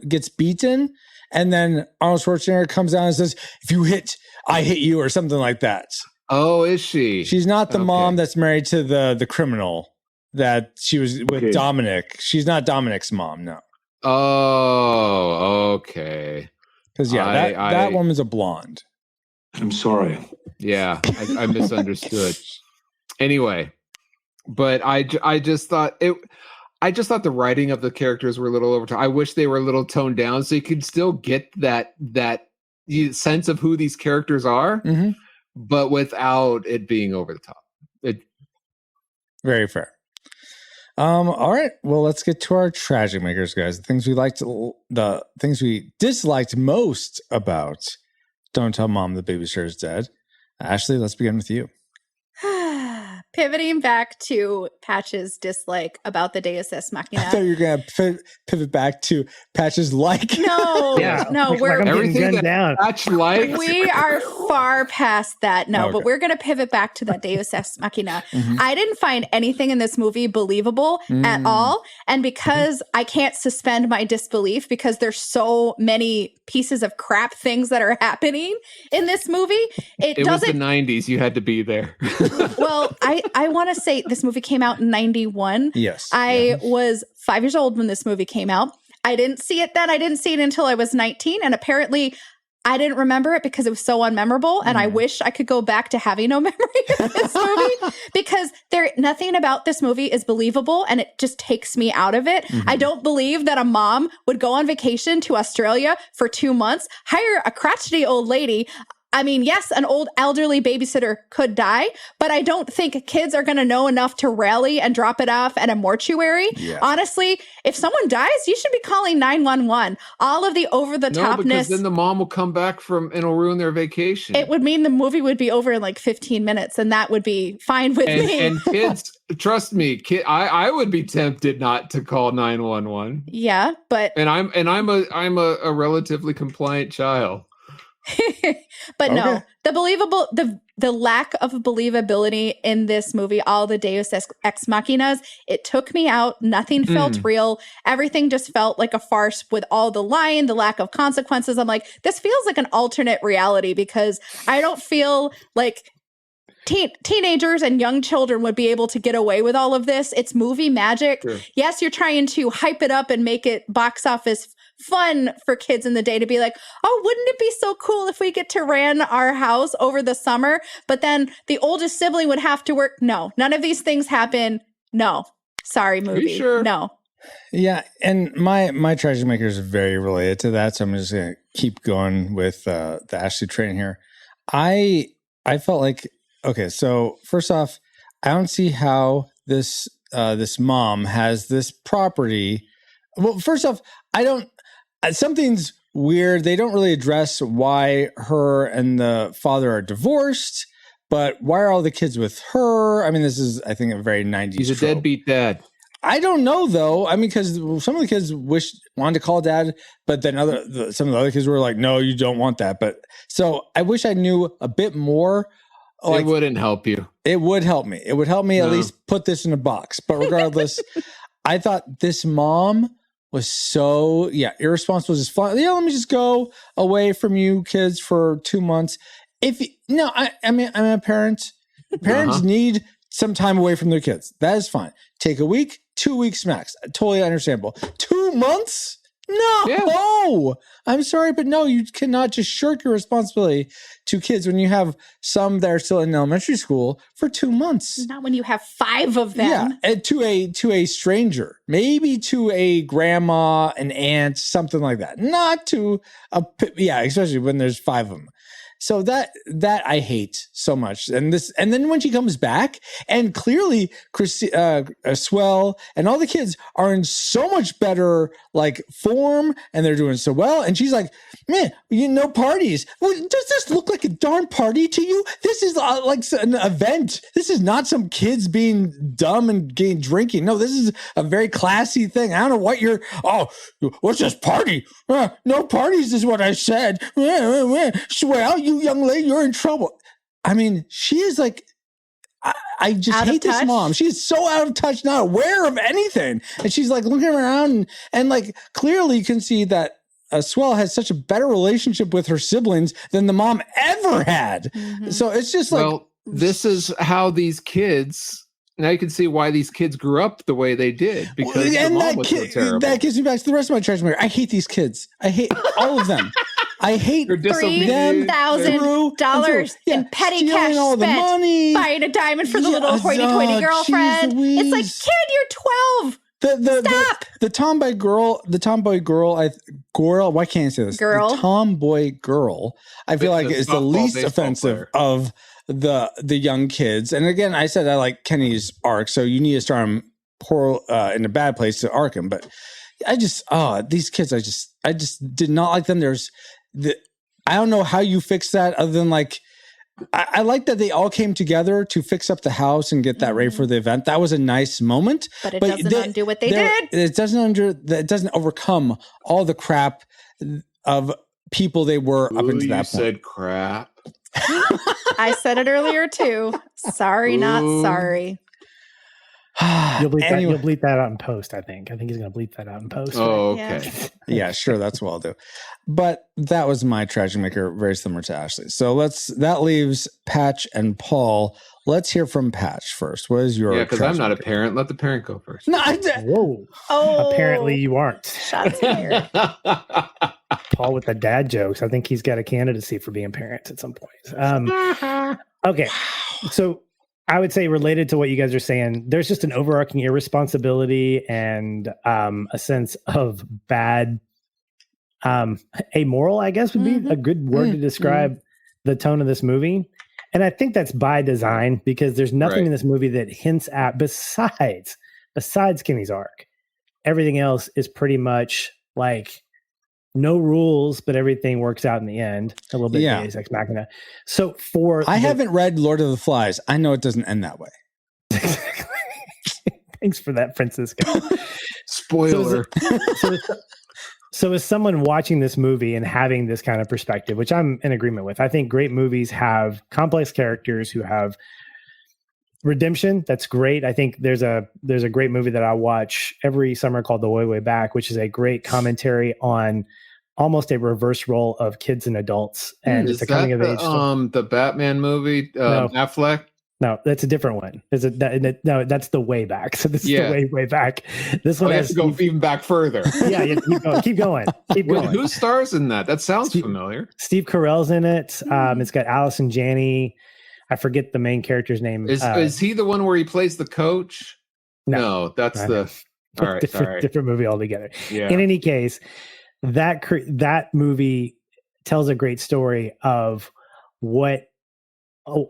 gets beaten. And then Arnold Schwarzenegger comes out and says, if you hit, I hit you, or something like that. Oh, is she? She's not the mom that's married to the criminal that she was with Dominic. She's not Dominic's mom, no. Oh, okay. Because that woman's a blonde. I'm sorry. Yeah, I misunderstood. Anyway, but I just thought the writing of the characters were a little over top. I wish they were a little toned down so you could still get that sense of who these characters are, but without it being over the top. Very fair. All right. Well, let's get to our tragic makers, guys. The things we disliked most about Don't Tell Mom the Babysitter is Dead. Ashley, let's begin with you. pivoting back to Patch's dislike about the Deus Ex Machina. I thought you were going to pivot back to Patch's like. No, no, we're everything that down. Patch likes. We are far past that. No, Okay. but we're going to pivot back to that Deus Ex Machina. I didn't find anything in this movie believable at all. And because I can't suspend my disbelief because there's so many pieces of crap things that are happening in this movie, it was doesn't. the 90s. You had to be there. Well, I want to say this movie came out in 91. Yes. I was 5 years old when this movie came out. I didn't see it then. I didn't see it until I was 19. And apparently I didn't remember it because it was so unmemorable. And I wish I could go back to having no memory of this movie because nothing about this movie is believable and it just takes me out of it. I don't believe that a mom would go on vacation to Australia for 2 months, hire a crotchety old lady. I mean, yes, an old elderly babysitter could die, but I don't think kids are going to know enough to rally and drop it off at a mortuary. Yeah. Honestly, if someone dies, you should be calling 911. All of the over-the-topness. No, because then the mom will come back and it'll ruin their vacation. It would mean the movie would be over in like 15 minutes, and that would be fine with me. And kids, trust me, I would be tempted not to call 911. Yeah, but I'm a relatively compliant child. But no, the lack of believability in this movie, all the Deus Ex Machinas, it took me out. Nothing felt real. Everything just felt like a farce with all the lying, the lack of consequences. I'm like, this feels like an alternate reality because I don't feel like teenagers and young children would be able to get away with all of this. It's movie magic. Sure. Yes, you're trying to hype it up and make it box office fun for kids in the day to be like, oh, wouldn't it be so cool if we get to rent our house over the summer? But then the oldest sibling would have to work. No, none of these things happen. No, sorry, movie. Are you sure? No. Yeah, and my treasure maker is very related to that, so I'm just gonna keep going with the Ashley train here. I felt like, okay, so first off, I don't see how this mom has this property. Well, first off, something's weird. They don't really address why her and the father are divorced, but why are all the kids with her? I mean, this is, I think, a very 90s He's a trope. deadbeat dad. I don't know, though. I mean, because some of the kids wanted to call dad, but then some of the other kids were like, no, you don't want that. But so I wish I knew a bit more. It wouldn't help you. It would help me. It would help me at least put this in a box. But regardless, I thought this mom was so, irresponsible. Just fine. Yeah, let me just go away from you kids for 2 months. I mean, I'm a parent. Parents need some time away from their kids. That is fine. Take a week, 2 weeks max. Totally understandable. 2 months? No, I'm sorry, but no, you cannot just shirk your responsibility to kids when you have some that are still in elementary school for 2 months. Not when you have 5 of them. Yeah, and to a stranger, maybe to a grandma, an aunt, something like that. Not to especially when there's 5 of them. So that I hate so much. And then when she comes back, and clearly Swell and all the kids are in so much better like form, and they're doing so well. And she's like, man, parties. Well, does this look like a darn party to you? This is like an event. This is not some kids being dumb and drinking. No, this is a very classy thing. I don't know what what's this party? No parties is what I said. Swell, you young lady, you're in trouble. I mean, she is like, I just hate this mom. She is so out of touch, not aware of anything. And she's like looking around and like clearly you can see that Swell has such a better relationship with her siblings than the mom ever had. Mm-hmm. So it's just like, well, this is how these kids. Now you can see why these kids grew up the way they did because the mom was so terrible. That gets me back to the rest of my treasure maker. I hate these kids. I hate all of them. I hate $3,000 in petty cash all spent the money, buying a diamond for the little hoity-toity girlfriend. It's like, kid, you're 12. Stop. The tomboy girl. Why can't I say this? Girl. The tomboy girl. I feel like is the least offensive of the young kids. And again, I said I like Kenny's arc, so you need to start him in a bad place to arc him. But I just these kids. I just did not like them. I don't know how you fix that other than like I like that they all came together to fix up the house and get that ready for the event. That was a nice moment. But it doesn't undo what they did. It doesn't overcome all the crap of people they were up into that point. Said crap. I said it earlier too. Sorry, not sorry. You'll bleep that out in post, I think. I think he's going to bleep that out in post. Oh, right? okay. Yeah, sure. That's what I'll do. But that was my tragic maker, very similar to Ashley. So that leaves Patch and Paul. Let's hear from Patch first. What is your because I'm not a parent. Let the parent go first. No, Whoa. Oh. Apparently you aren't. Shots fired. Paul with the dad jokes. I think he's got a candidacy for being parent at some point. Okay. So I would say, related to what you guys are saying, there's just an overarching irresponsibility and a sense of bad, amoral, I guess would be a good word to describe the tone of this movie. And I think that's by design, because there's nothing in this movie that hints at, besides Kenny's arc. Everything else is pretty much like no rules, but everything works out in the end. A little bit Deus Ex Machina. So I haven't read Lord of the Flies. I know it doesn't end that way. Thanks for that, Francisco. Spoiler. So as someone watching this movie and having this kind of perspective, which I'm in agreement with, I think great movies have complex characters who have redemption. That's great. I think there's a great movie that I watch every summer called The Way, Way Back, which is a great commentary on almost a reverse role of kids and adults. And it's a coming of age story. The Batman movie, No. Affleck? No, that's a different one. No, that's The Way Back. So this is The Way, Way Back. This one has to go even back further. Yeah, keep going. Keep going. Who stars in that? That sounds familiar. Steve Carell's in it. It's got Allison Janney. I forget the main character's name. Is he the one where he plays the coach? No, that's all right. Different movie altogether. Yeah. In any case, that movie tells a great story of what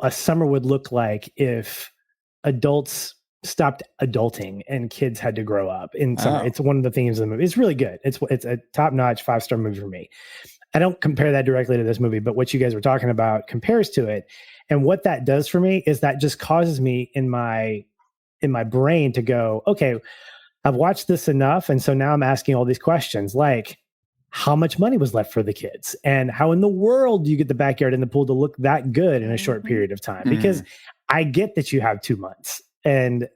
a summer would look like if adults stopped adulting and kids had to grow up in summer. It's one of the themes of the movie. It's really good. It's a top-notch 5-star movie for me. I don't compare that directly to this movie, but what you guys were talking about compares to it. And what that does for me is that just causes me in my brain to go, okay, I've watched this enough. And so now I'm asking all these questions like, how much money was left for the kids? And how in the world do you get the backyard and the pool to look that good in a short period of time? Because I get that you have 2 months but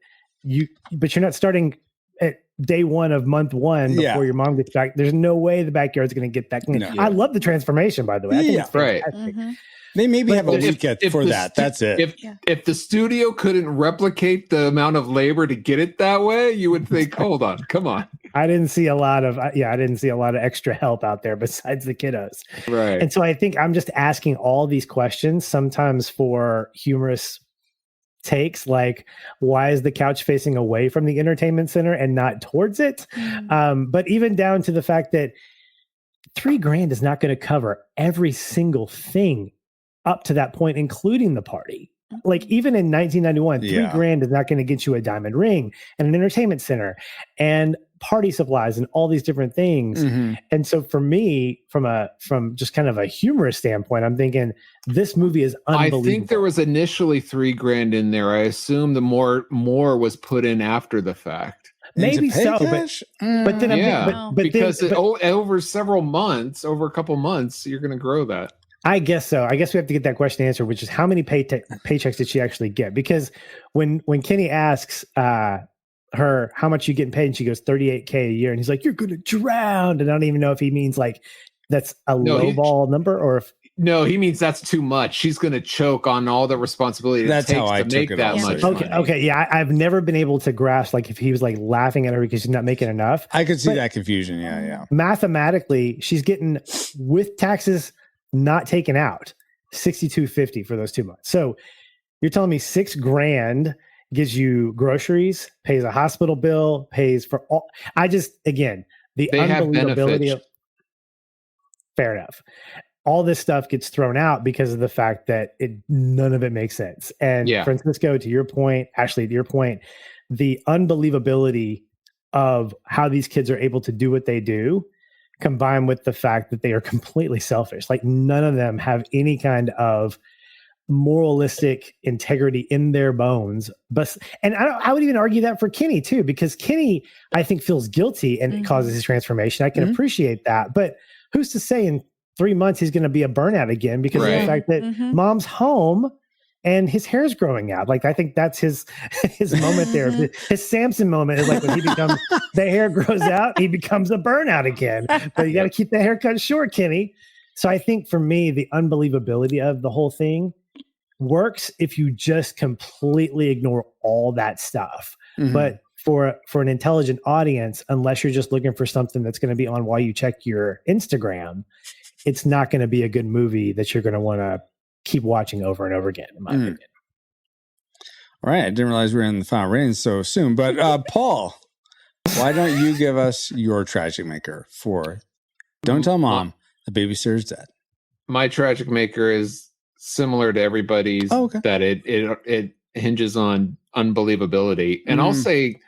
you're not starting at day one of month one before your mom gets back. There's no way the backyard's going to get that clean. I love the transformation, by the way. I think it's fantastic. They maybe have a week for that. That's it. If the studio couldn't replicate the amount of labor to get it that way, you would think, hold on, come on. I didn't see a lot of extra help out there besides the kiddos. Right. And so I think I'm just asking all these questions, sometimes for humorous takes, like, why is the couch facing away from the entertainment center and not towards it? But even down to the fact that $3,000 is not going to cover every single thing up to that point, including the party. Like, even in 1991, $3,000 is not going to get you a diamond ring and an entertainment center and party supplies and all these different things. And so for me, from just kind of a humorous standpoint, I'm thinking this movie is unbelievable. I think there was initially $3,000 in there. I assume the more was put in after the fact. Maybe so, but then because over several months, over a couple months, you're going to grow that. I guess so. I guess we have to get that question answered, which is how many paychecks did she actually get? Because when Kenny asks her how much you getting paid, and she goes $38K a year, and he's like, "You're gonna drown," and I don't even know if he means like that's a lowball number or if. No, he means that's too much. She's going to choke on all the responsibility that's it takes how I to make took that much money. Okay, yeah. I've never been able to grasp like if he was like laughing at her because she's not making enough. I could see that confusion. Yeah. Mathematically, she's getting, with taxes not taken out, $6,250 for those 2 months. So you're telling me $6,000 gives you groceries, pays a hospital bill, pays for all. The unbelievability of. Fair enough. All this stuff gets thrown out because of the fact that none of it makes sense. And Francisco, to your point, Ashley, to your point, the unbelievability of how these kids are able to do what they do, combined with the fact that they are completely selfish. Like, none of them have any kind of moralistic integrity in their bones. But I would even argue that for Kenny too, because Kenny, I think, feels guilty and it causes his transformation. I can appreciate that, but who's to say in 3 months he's going to be a burnout again because of the fact that mom's home and his hair's growing out. Like, I think that's his moment there. His Samson moment is like when he becomes, the hair grows out, he becomes a burnout again. But you got to keep the haircut short, Kenny. So I think for me, the unbelievability of the whole thing works if you just completely ignore all that stuff. But for an intelligent audience, unless you're just looking for something that's going to be on while you check your Instagram, it's not going to be a good movie that you're going to want to keep watching over and over again, in my opinion. All right. I didn't realize we were in the final ratings so soon. But Paul, why don't you give us your tragic maker for Don't Tell Mom, The Babysitter's Dead? My tragic maker is similar to everybody's, that it hinges on unbelievability. And I'll say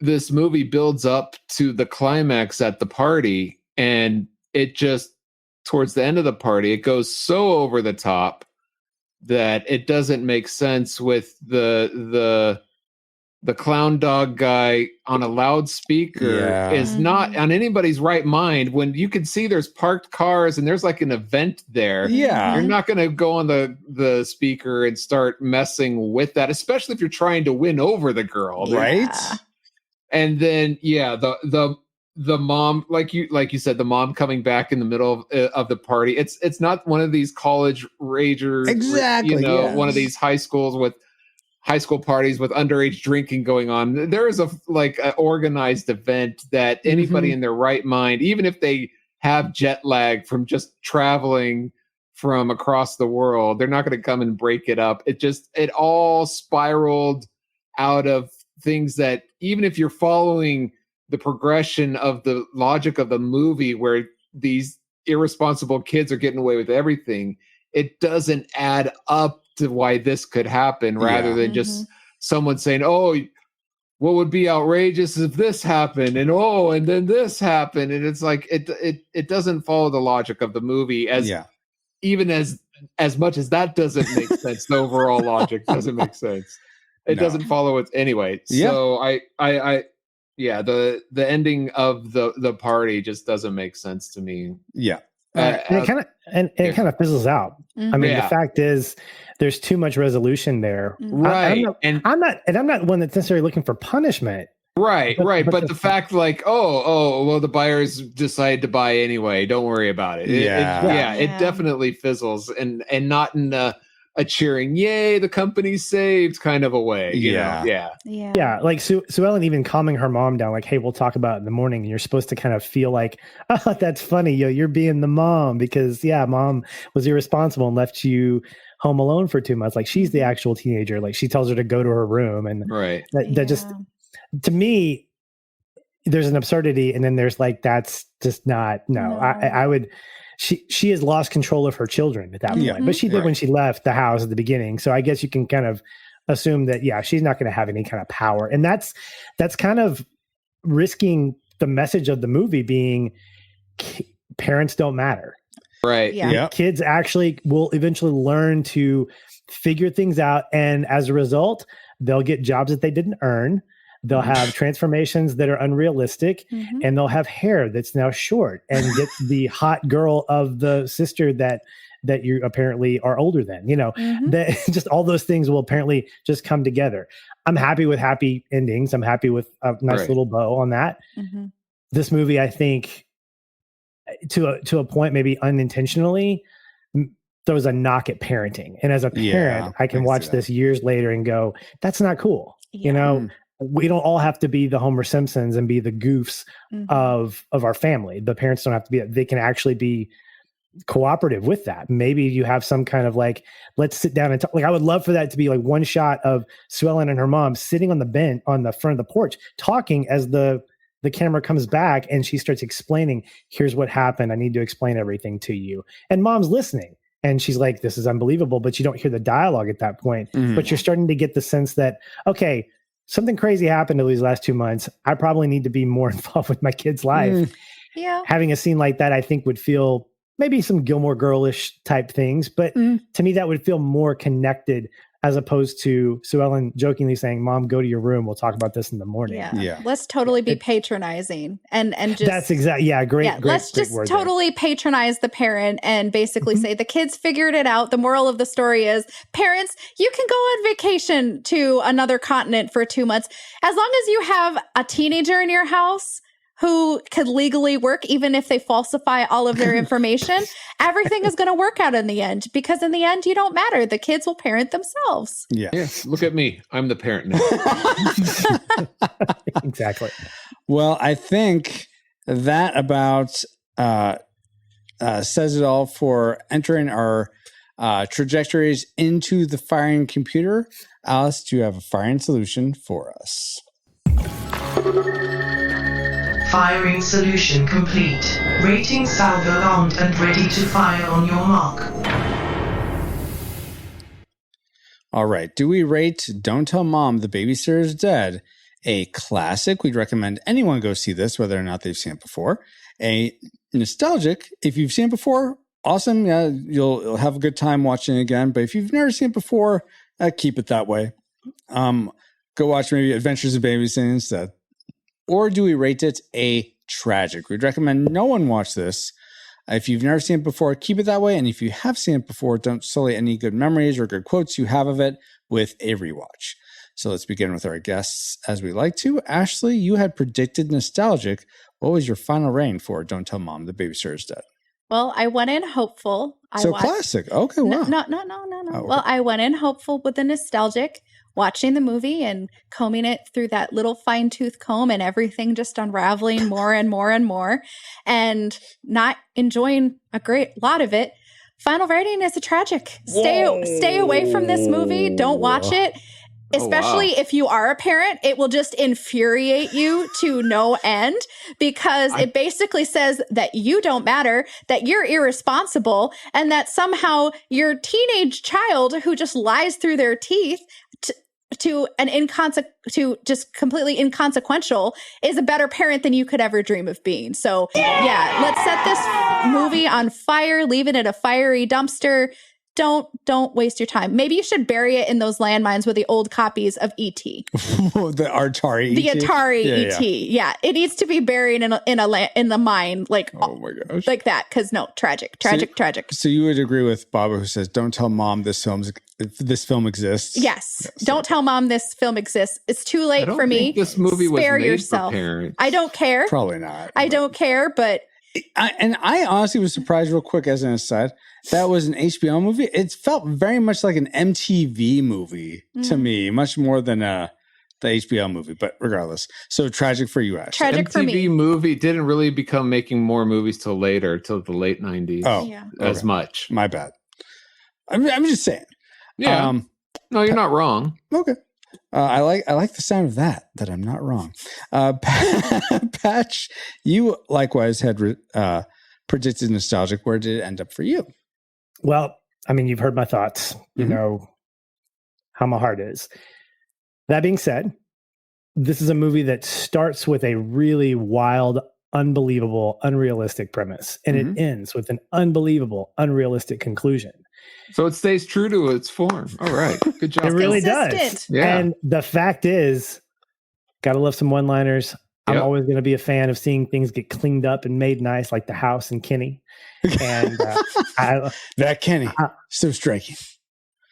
this movie builds up to the climax at the party, and it just, towards the end of the party, it goes so over the top that it doesn't make sense with the clown dog guy on a loudspeaker is not on anybody's right mind when you can see there's parked cars and there's like an event there. You're not going to go on the speaker and start messing with that, especially if you're trying to win over the girl. Right. And then, the mom, like you said, the mom coming back in the middle of the party. It's not one of these college ragers, exactly. One of these high school parties with underage drinking going on. There is an organized event that anybody in their right mind, even if they have jet lag from just traveling from across the world, they're not going to come and break it up. It all spiraled out of things that, even if you're following the progression of the logic of the movie where these irresponsible kids are getting away with everything, it doesn't add up to why this could happen, rather than just someone saying, oh, what would be outrageous if this happened, and then this happened. And it's like, it doesn't follow the logic of the movie, even as much as that doesn't make sense. The overall logic doesn't make sense. It doesn't follow it anyway. So the ending of the party just doesn't make sense to me. It kind of fizzles out. I mean, the fact is, there's too much resolution there. Right. I'm not one that's necessarily looking for punishment. Right. But the fact, like, well, the buyers decide to buy anyway. Don't worry about it. It definitely fizzles, and not in a cheering, yay, the company's saved kind of a way. You know? Yeah. Like Sue Ellen even calming her mom down, like, hey, we'll talk about it in the morning. And you're supposed to kind of feel like, oh, that's funny. You're being the mom because mom was irresponsible and left you home alone for 2 months. Like, she's the actual teenager. Like, she tells her to go to her room. And that just, to me, there's an absurdity. And then there's like, that's just not, I would, she has lost control of her children at that point, but she did when she left the house at the beginning. So I guess you can kind of assume that, she's not going to have any kind of power. And that's kind of risking the message of the movie being parents don't matter. Right. Kids actually will eventually learn to figure things out. And as a result, they'll get jobs that they didn't earn. They'll have transformations that are unrealistic, and they'll have hair that's now short, and get the hot girl of the sister that you apparently are older than. That just all those things will apparently just come together. I'm happy with happy endings. I'm happy with a nice little bow on that. This movie, I think, to a point, maybe unintentionally, throws a knock at parenting. And as a parent, I can watch this years later and go, that's not cool. We don't all have to be the Homer Simpsons and be the goofs of our family. The parents don't have to be. They can actually be cooperative with that. Maybe you have some kind of like, let's sit down and talk. Like, I would love for that to be like one shot of Sue Ellen and her mom sitting on the bench on the front of the porch, talking as the camera comes back and she starts explaining, here's what happened. I need to explain everything to you. And mom's listening. And she's like, this is unbelievable. But you don't hear the dialogue at that point. But you're starting to get the sense that, okay, something crazy happened over these last 2 months. I probably need to be more involved with my kid's life. Having a scene like that, I think, would feel maybe some Gilmore Girlish type things, but to me that would feel more connected as opposed to Sue Ellen jokingly saying, "Mom, go to your room. We'll talk about this in the morning." Yeah. Let's totally be patronizing and just that's exactly great. Let's just totally patronize the parent and basically say the kids figured it out. The moral of the story is, parents, you can go on vacation to another continent for 2 months as long as you have a teenager in your house who could legally work, even if they falsify all of their information. Everything is going to work out in the end, because in the end, you don't matter. The kids will parent themselves. Yes. Look at me. I'm the parent now. Exactly. Well, I think that about says it all for entering our trajectories into the firing computer. Alice, do you have a firing solution for us? Firing solution complete. Rating salvo armed and ready to fire on your mark. All right. Do we rate Don't Tell Mom the Babysitter is Dead a classic? We'd recommend anyone go see this, whether or not they've seen it before. A nostalgic, if you've seen it before, awesome. Yeah, you'll have a good time watching it again. But if you've never seen it before, keep it that way. Go watch maybe Adventures of Babysitting instead. Or do we rate it a tragic? We'd recommend no one watch this. If you've never seen it before, keep it that way. And if you have seen it before, don't sully any good memories or good quotes you have of it with a rewatch. So let's begin with our guests as we like to. Ashley, you had predicted nostalgic. What was your final rating for Don't Tell Mom the Babysitter is Dead? Well, I went in hopeful. Classic. Okay, wow. No. Oh, okay. Well, I went in hopeful with the nostalgic, watching the movie and combing it through that little fine tooth comb and everything just unraveling more and more and more, and not enjoying a great lot of it. Final rating is a tragic. Stay away from this movie. Don't watch it. Especially if you are a parent, it will just infuriate you to no end, because it basically says that you don't matter, that you're irresponsible, and that somehow your teenage child who just lies through their teeth to just completely inconsequential is a better parent than you could ever dream of being. So yeah, let's set this movie on fire, leave it in a fiery dumpster. Don't waste your time. Maybe you should bury it in those landmines with the old copies of E.T. The Atari The E.T.? Atari E.T. Yeah, it needs to be buried in the mine, like, oh my gosh, like that. Because no, tragic. So you would agree with Baba, who says, "Don't tell Mom this film exists." Yes, don't tell Mom this film exists. It's too late for me. This movie was Spare made yourself. for parents. I don't care. Probably not. I don't care, but. I honestly was surprised, real quick as an aside, that was an HBO movie. It felt very much like an MTV movie to me, much more than the HBO movie. But regardless, so tragic for you, Ash. Tragic for me. MTV movie didn't really become making more movies till the late 90s. As much. My bad. I'm just saying. Yeah. No, you're not wrong. Okay. I like the sound of that I'm not wrong. Patch, you likewise had predicted nostalgic. Where did it end up for you? Well, I mean, you've heard my thoughts. You know how my heart is. That being said, this is a movie that starts with a really wild, unbelievable, unrealistic premise, and it ends with an unbelievable, unrealistic conclusion. So it stays true to its form. All right. Good job. It really does. Yeah. And the fact is, gotta love some one-liners. I'm always going to be a fan of seeing things get cleaned up and made nice, like the house and Kenny. And that Kenny, so striking.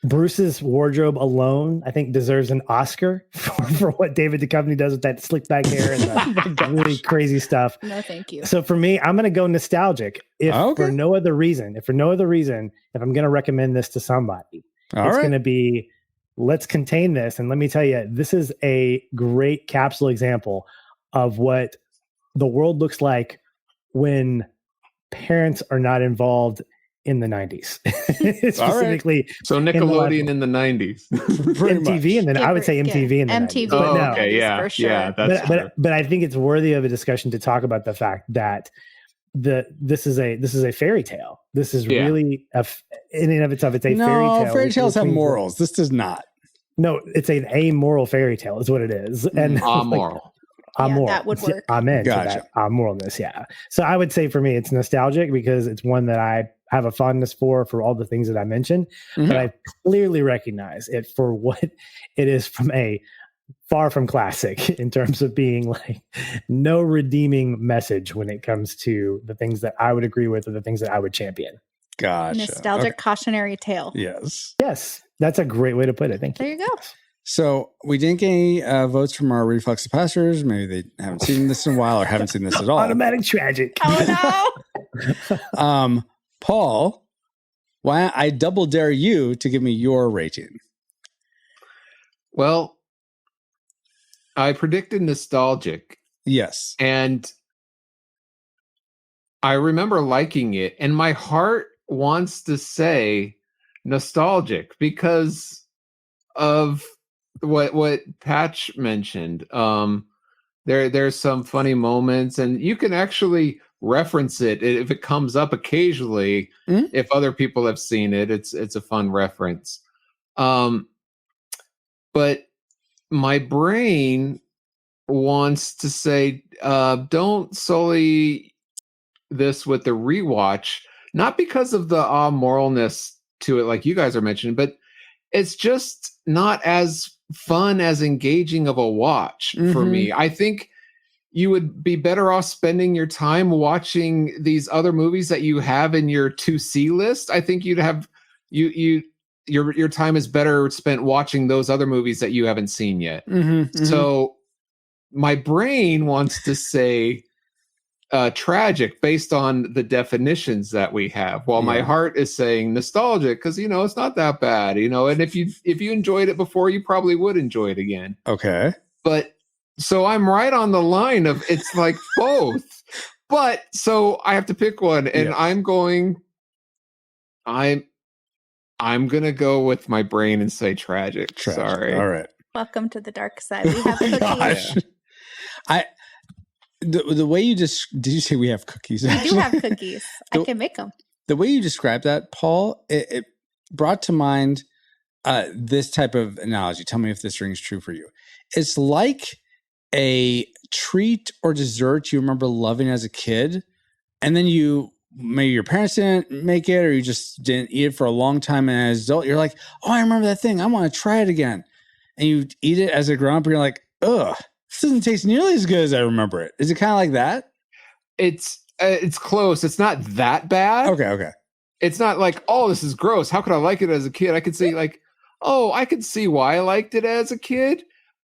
Bruce's wardrobe alone, I think, deserves an Oscar for what David Duchovny does with that slick back hair and the really crazy stuff. No, thank you. So for me, I'm going to go nostalgic. For no other reason, if I'm going to recommend this to somebody, it's going to be, let's contain this. And let me tell you, this is a great capsule example of what the world looks like when parents are not involved in the 90s. Specifically. So Nickelodeon in the 90s. MTV, and then I would say MTV in the 90s. MTV. Okay, yeah, for sure. Yeah, that's true. But I think it's worthy of a discussion to talk about the fact that this is a fairy tale. This is really in and of itself, it's a fairy tale. Fairy tales have morals. This does not. No, it's an amoral fairy tale is what it is. And amoral. that would work. I'm into Gotcha. that moralness. Yeah. So I would say for me, it's nostalgic because it's one that I have a fondness for all the things that I mentioned, but I clearly recognize it for what it is from a far from classic in terms of being like no redeeming message when it comes to the things that I would agree with or the things that I would champion. Gotcha. Nostalgic cautionary tale. Yes. Yes. That's a great way to put it. Thank you. There you go. So we didn't get any votes from our reflex capacitors. Maybe they haven't seen this in a while or haven't seen this at all. Automatic tragic. Oh no. Paul, why I double dare you to give me your rating. Well, I predicted nostalgic. Yes. And I remember liking it. And my heart wants to say nostalgic because of what Patch mentioned. There's some funny moments, and you can actually reference it if it comes up occasionally. If other people have seen it, it's a fun reference. But my brain wants to say, don't sully this with the rewatch, not because of the moralness to it, like you guys are mentioning, but it's just not as fun, as engaging of a watch for me. I think you would be better off spending your time watching these other movies that you have in your 2C list. I think you'd have your time is better spent watching those other movies that you haven't seen yet. So my brain wants to say tragic based on the definitions that we have, while my heart is saying nostalgic because it's not that bad, and if you enjoyed it before, you probably would enjoy it again. Okay. But so I'm right on the line of it's like both. But so I have to pick one, and I'm gonna go with my brain and say tragic. Sorry. All right. Welcome to the dark side. We have cookies. The way you just did you say we have cookies? We do have cookies. I can make them. The way you described that, Paul, it brought to mind this type of analogy. Tell me if this rings true for you. It's like a treat or dessert you remember loving as a kid, and then maybe your parents didn't make it, or you just didn't eat it for a long time, and as an adult, you're like, oh, I remember that thing. I want to try it again. And you eat it as a grown up, and you're like, ugh, this doesn't taste nearly as good as I remember it. Is it kind of like that? It's close. It's not that bad. Okay. It's not like, oh, this is gross. How could I like it as a kid? I could say like, oh, I could see why I liked it as a kid,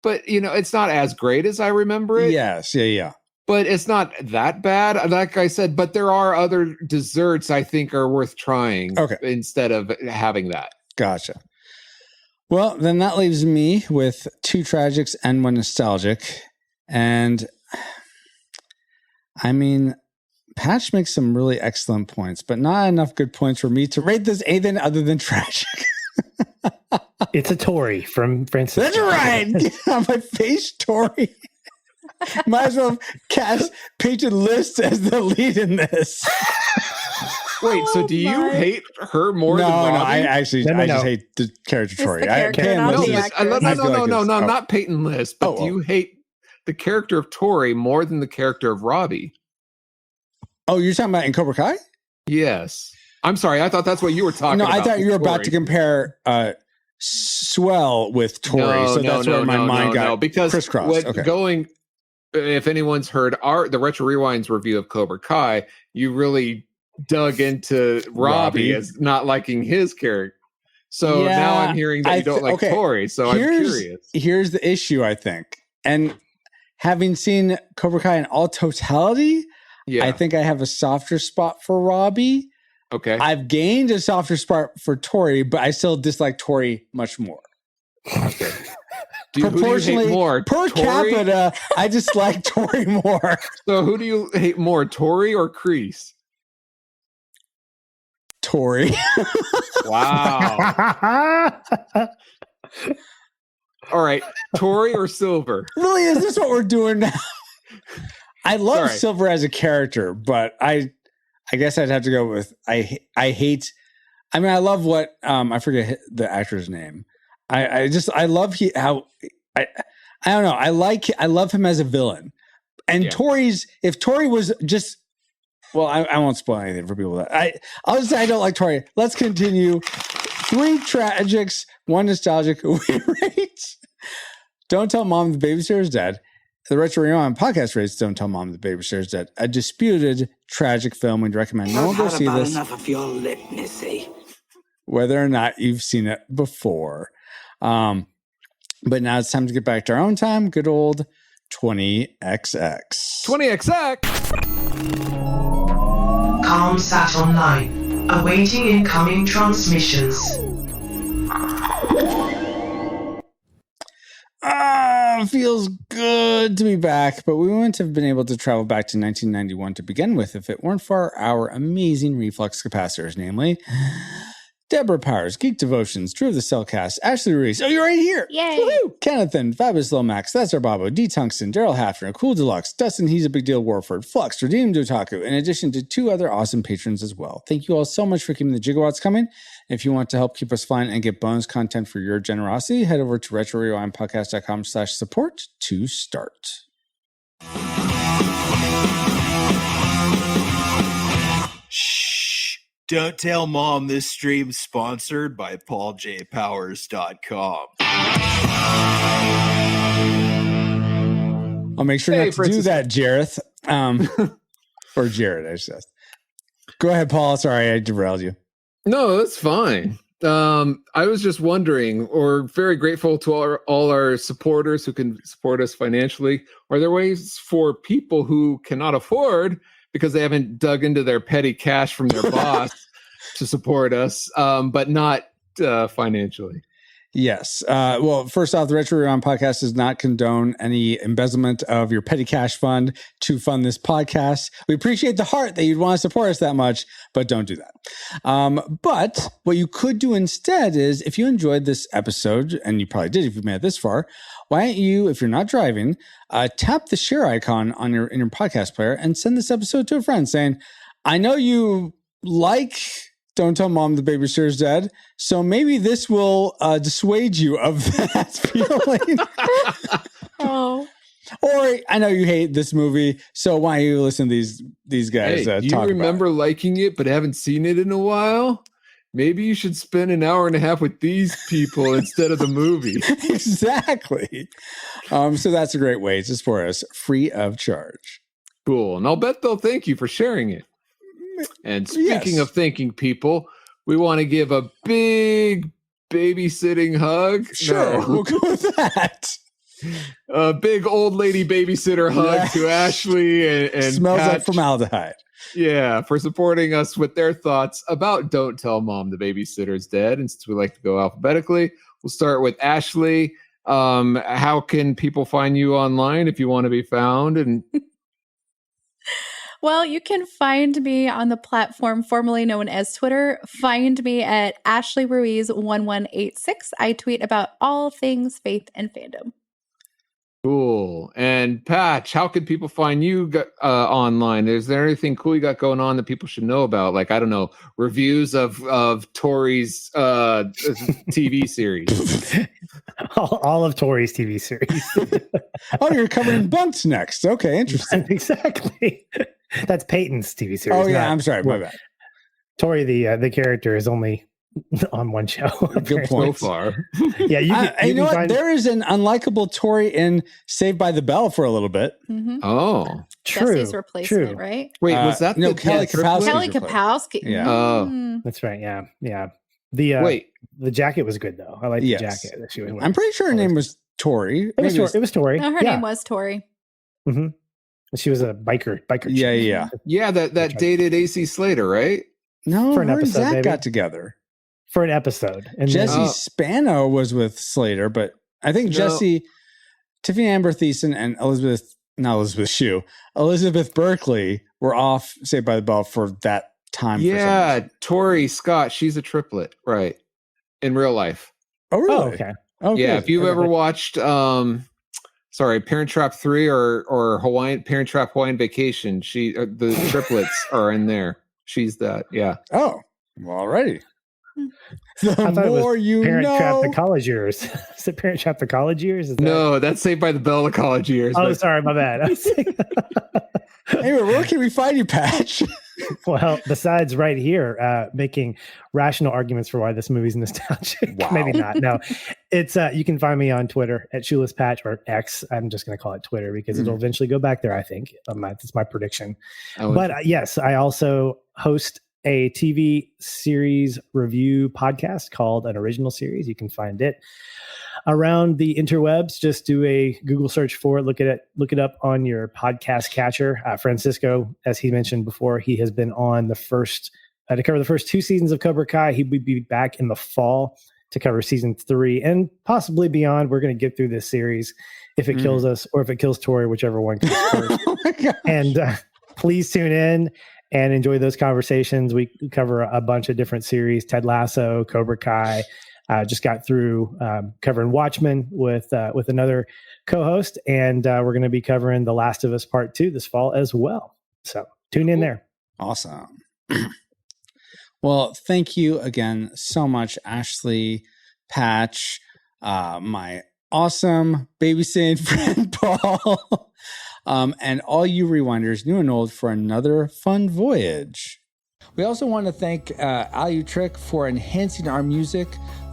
but it's not as great as I remember it. Yes. Yeah. But it's not that bad. Like I said, but there are other desserts I think are worth trying. Okay. Instead of having that. Gotcha. Well, then that leaves me with 2 tragics and 1 nostalgic. And I mean, Patch makes some really excellent points, but not enough good points for me to rate this anything other than tragic. It's a Tory from Francis. That's right. Get on my face, Tory. Might as well have cast Peyton List as the lead in this. Wait, so do you hate her more than Robbie? I just hate the character Tory. No, not Peyton List, but do you hate the character of Tory more than the character of Robbie? Oh, you're talking about in Cobra Kai? Yes. I'm sorry, I thought that's what you were talking about. No, I thought you were about to compare Swell with Tory, that's where my mind got crisscrossed. If anyone's heard the Retro Rewind's review of Cobra Kai, you really dug into Robbie as not liking his character. So now I'm hearing that you don't like Tory. So I'm curious. Here's the issue, I think. And having seen Cobra Kai in all totality, I think I have a softer spot for Robbie. Okay. I've gained a softer spot for Tory, but I still dislike Tory much more. Okay. Proportionally, more? Per Tory? capita, I dislike Tory more. So who do you hate more, Tory or Kreese? Tory. Wow. All right. Tory or Silver? Really, is this what we're doing now? I love Silver as a character, but I guess I'd have to go with I love what I forget the actor's name. I love I don't know. I love him as a villain. And if Tori was just, well, I won't spoil anything for people. I'll just say I don't like Tori. Let's continue. 3 tragics, 1 nostalgic. We rate Don't Tell Mom the Babysitter is Dead. The Retro Rewind podcast rates Don't Tell Mom the Babysitter is Dead. A disputed tragic film. We'd recommend no one go see this. Enough of your lip, Missy. Whether or not you've seen it before. But now it's time to get back to our own time. Good old 20XX. 20XX. Calm sat online, awaiting incoming transmissions. Feels good to be back, but we wouldn't have been able to travel back to 1991 to begin with if it weren't for our amazing reflux capacitors, namely Deborah Powers, Geek Devotions, Drew of the Cellcast, Ashley Reese. Oh, you're right here. Yay. Woohoo! Kennethan, Fabulous Lomax, That's Our Babo, D. Tungsten, Daryl Hafner, Cool Deluxe, Dustin, He's a Big Deal Warford, Flux, Redeemed Otaku, in addition to 2 other awesome patrons as well. Thank you all so much for keeping the gigawatts coming. If you want to help keep us flying and get bonus content for your generosity, head over to retrorewindpodcast.com/support to start. Shh. Don't tell Mom this stream's sponsored by pauljpowers.com. I'll make sure not to do that, Jareth. Or Jared, I should say. Go ahead, Paul. Sorry, I derailed you. No, that's fine. I was just wondering, or very grateful to all our supporters who can support us financially. Are there ways for people who cannot afford because they haven't dug into their petty cash from their boss to support us, but not financially? Yes. Well, first off, the Retro Rewind podcast does not condone any embezzlement of your petty cash fund to fund this podcast. We appreciate the heart that you'd want to support us that much, but don't do that. But what you could do instead is, if you enjoyed this episode, and you probably did if you've made it this far, why don't you, if you're not driving, tap the share icon on in your podcast player and send this episode to a friend saying, I know you like Don't Tell Mom the Babysitter's Dead, so maybe this will dissuade you of that feeling. Oh. Or I know you hate this movie, so why don't you listen to these guys do you remember liking it but haven't seen it in a while? Maybe you should spend an hour and a half with these people instead of the movie. Exactly. So that's a great way to support us free of charge. Cool. And I'll bet they'll thank you for sharing it. And speaking of thanking people, we want to give a big babysitting hug. Sure, we'll go with that. A big old lady babysitter hug to Ashley and smells Patch. like formaldehyde. Yeah, for supporting us with their thoughts about Don't Tell Mom the Babysitter's Dead. And since we like to go alphabetically, we'll start with Ashley. How can people find you online if you want to be found? And well, you can find me on the platform formerly known as Twitter. Find me at Ashley Ruiz 1186. I tweet about all things faith and fandom. Cool. And Patch, how can people find you online? Is there anything cool you got going on that people should know about? Like, I don't know, reviews of Tori's TV series. all of Tori's TV series. Oh, you're covering Bunks next. Okay, interesting. Exactly. That's Peyton's TV series. Oh yeah, I'm sorry, my bad. Tori, the character, is only on one show. Good point. So far. Yeah, you know what? There is an unlikable Tori in Saved by the Bell for a little bit. Mm-hmm. Oh, true. Jesse's replacement, right? Wait, was that no Kelly Kapowski? Kelly Kapowski. Yeah. Oh, that's right. Yeah. The jacket was good though. I like the jacket that she was wearing. I'm pretty sure her name was Tori. It was Tori. No, her name was Tori. Mm-hmm. She was a biker. Yeah. That dated AC Slater, right? No, for an episode, Zach maybe. got together for an episode. And Jesse Spano was with Slater, but I think Tiffany Amber Thiessen and Elizabeth Berkley were off Saved by the Bell for that time. Yeah, Tori Scott, she's a triplet, right? In real life. Oh, really? Oh, okay. Yeah, if you've ever watched Parent Trap 3 or Parent Trap Hawaiian Vacation, the triplets are in there. She's that, yeah. Oh, well, alrighty. The more you Parent know. Trap the College Years. Is it Parent Trap the College Years? Is that... No, that's Saved by the Bell, the College Years. Oh, sorry, my bad. Anyway, where can we find you, Patch? Well, besides right here, making rational arguments for why this movie's nostalgic. Wow. Maybe not. No, it's you can find me on Twitter at Shoeless Patch, or X. I'm just going to call it Twitter because it'll eventually go back there, I think. That's my prediction. But yes, I also host a TV series review podcast called An Original Series. You can find it around the interwebs. Just do a Google search for it. Look it up on your podcast catcher. Francisco, as he mentioned before, he has been on the first to cover the first 2 seasons of Cobra Kai. He will be back in the fall to cover season 3 and possibly beyond. We're going to get through this series if it kills us or if it kills Tori, whichever one comes first. And please tune in and enjoy those conversations. We cover a bunch of different series: Ted Lasso, Cobra Kai. Just got through covering Watchmen with another co-host, and we're going to be covering The Last of Us Part 2 this fall as well. So tune in there. Awesome. Well, thank you again so much, Ashley, Patch, my awesome babysitting friend, Paul. And all you rewinders, new and old, for another fun voyage. We also want to thank Alutrick for enhancing our music.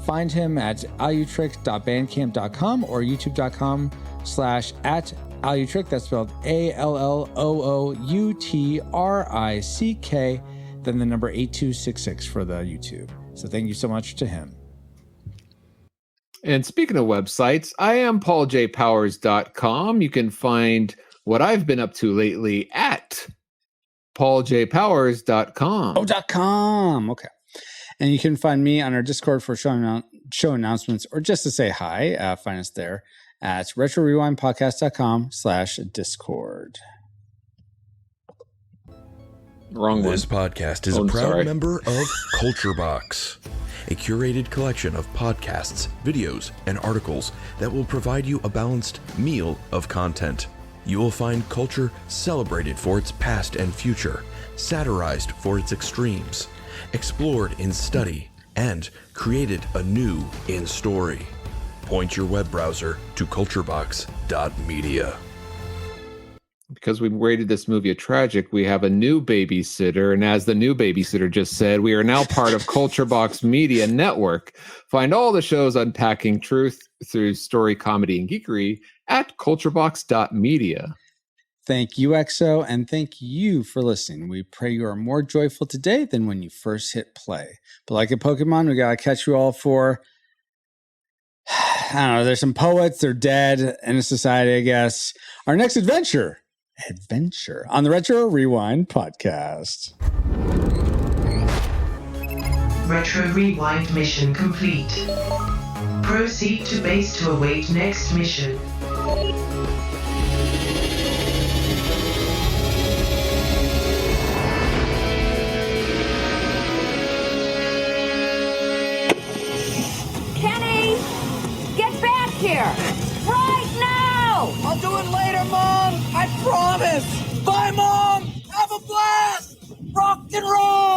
Find him at alutrick.bandcamp.com or youtube.com/@Alutrick. That's spelled ALLOOUTRICK, then the number 8266 for the YouTube. So thank you so much to him. And speaking of websites, I am pauljpowers.com. You can find what I've been up to lately at pauljpowers.com. Oh, .com. Okay. And you can find me on our Discord for show announcements or just to say hi. Find us there at retrorewindpodcast.com/Discord. Wrong one. This podcast is a proud member of Culture Box, a curated collection of podcasts, videos, and articles that will provide you a balanced meal of content. You will find culture celebrated for its past and future, satirized for its extremes, explored in study, and created anew in story. Point your web browser to culturebox.media. Because we rated this movie a tragic, we have a new babysitter. And as the new babysitter just said, we are now part of Culture Box Media Network. Find all the shows unpacking truth through story, comedy, and geekery at culturebox.media. Thank you, EXO, and thank you for listening. We pray you are more joyful today than when you first hit play. But like a Pokemon, we got to catch you all for, I don't know, there's some poets, they're dead in a society, I guess. Our next adventure on the Retro Rewind podcast. Retro Rewind mission complete. Proceed to base to await next mission. Kenny! Get back here! Right now! I'll do it later, Mom! I promise! Bye, Mom! Have a blast! Rock and roll!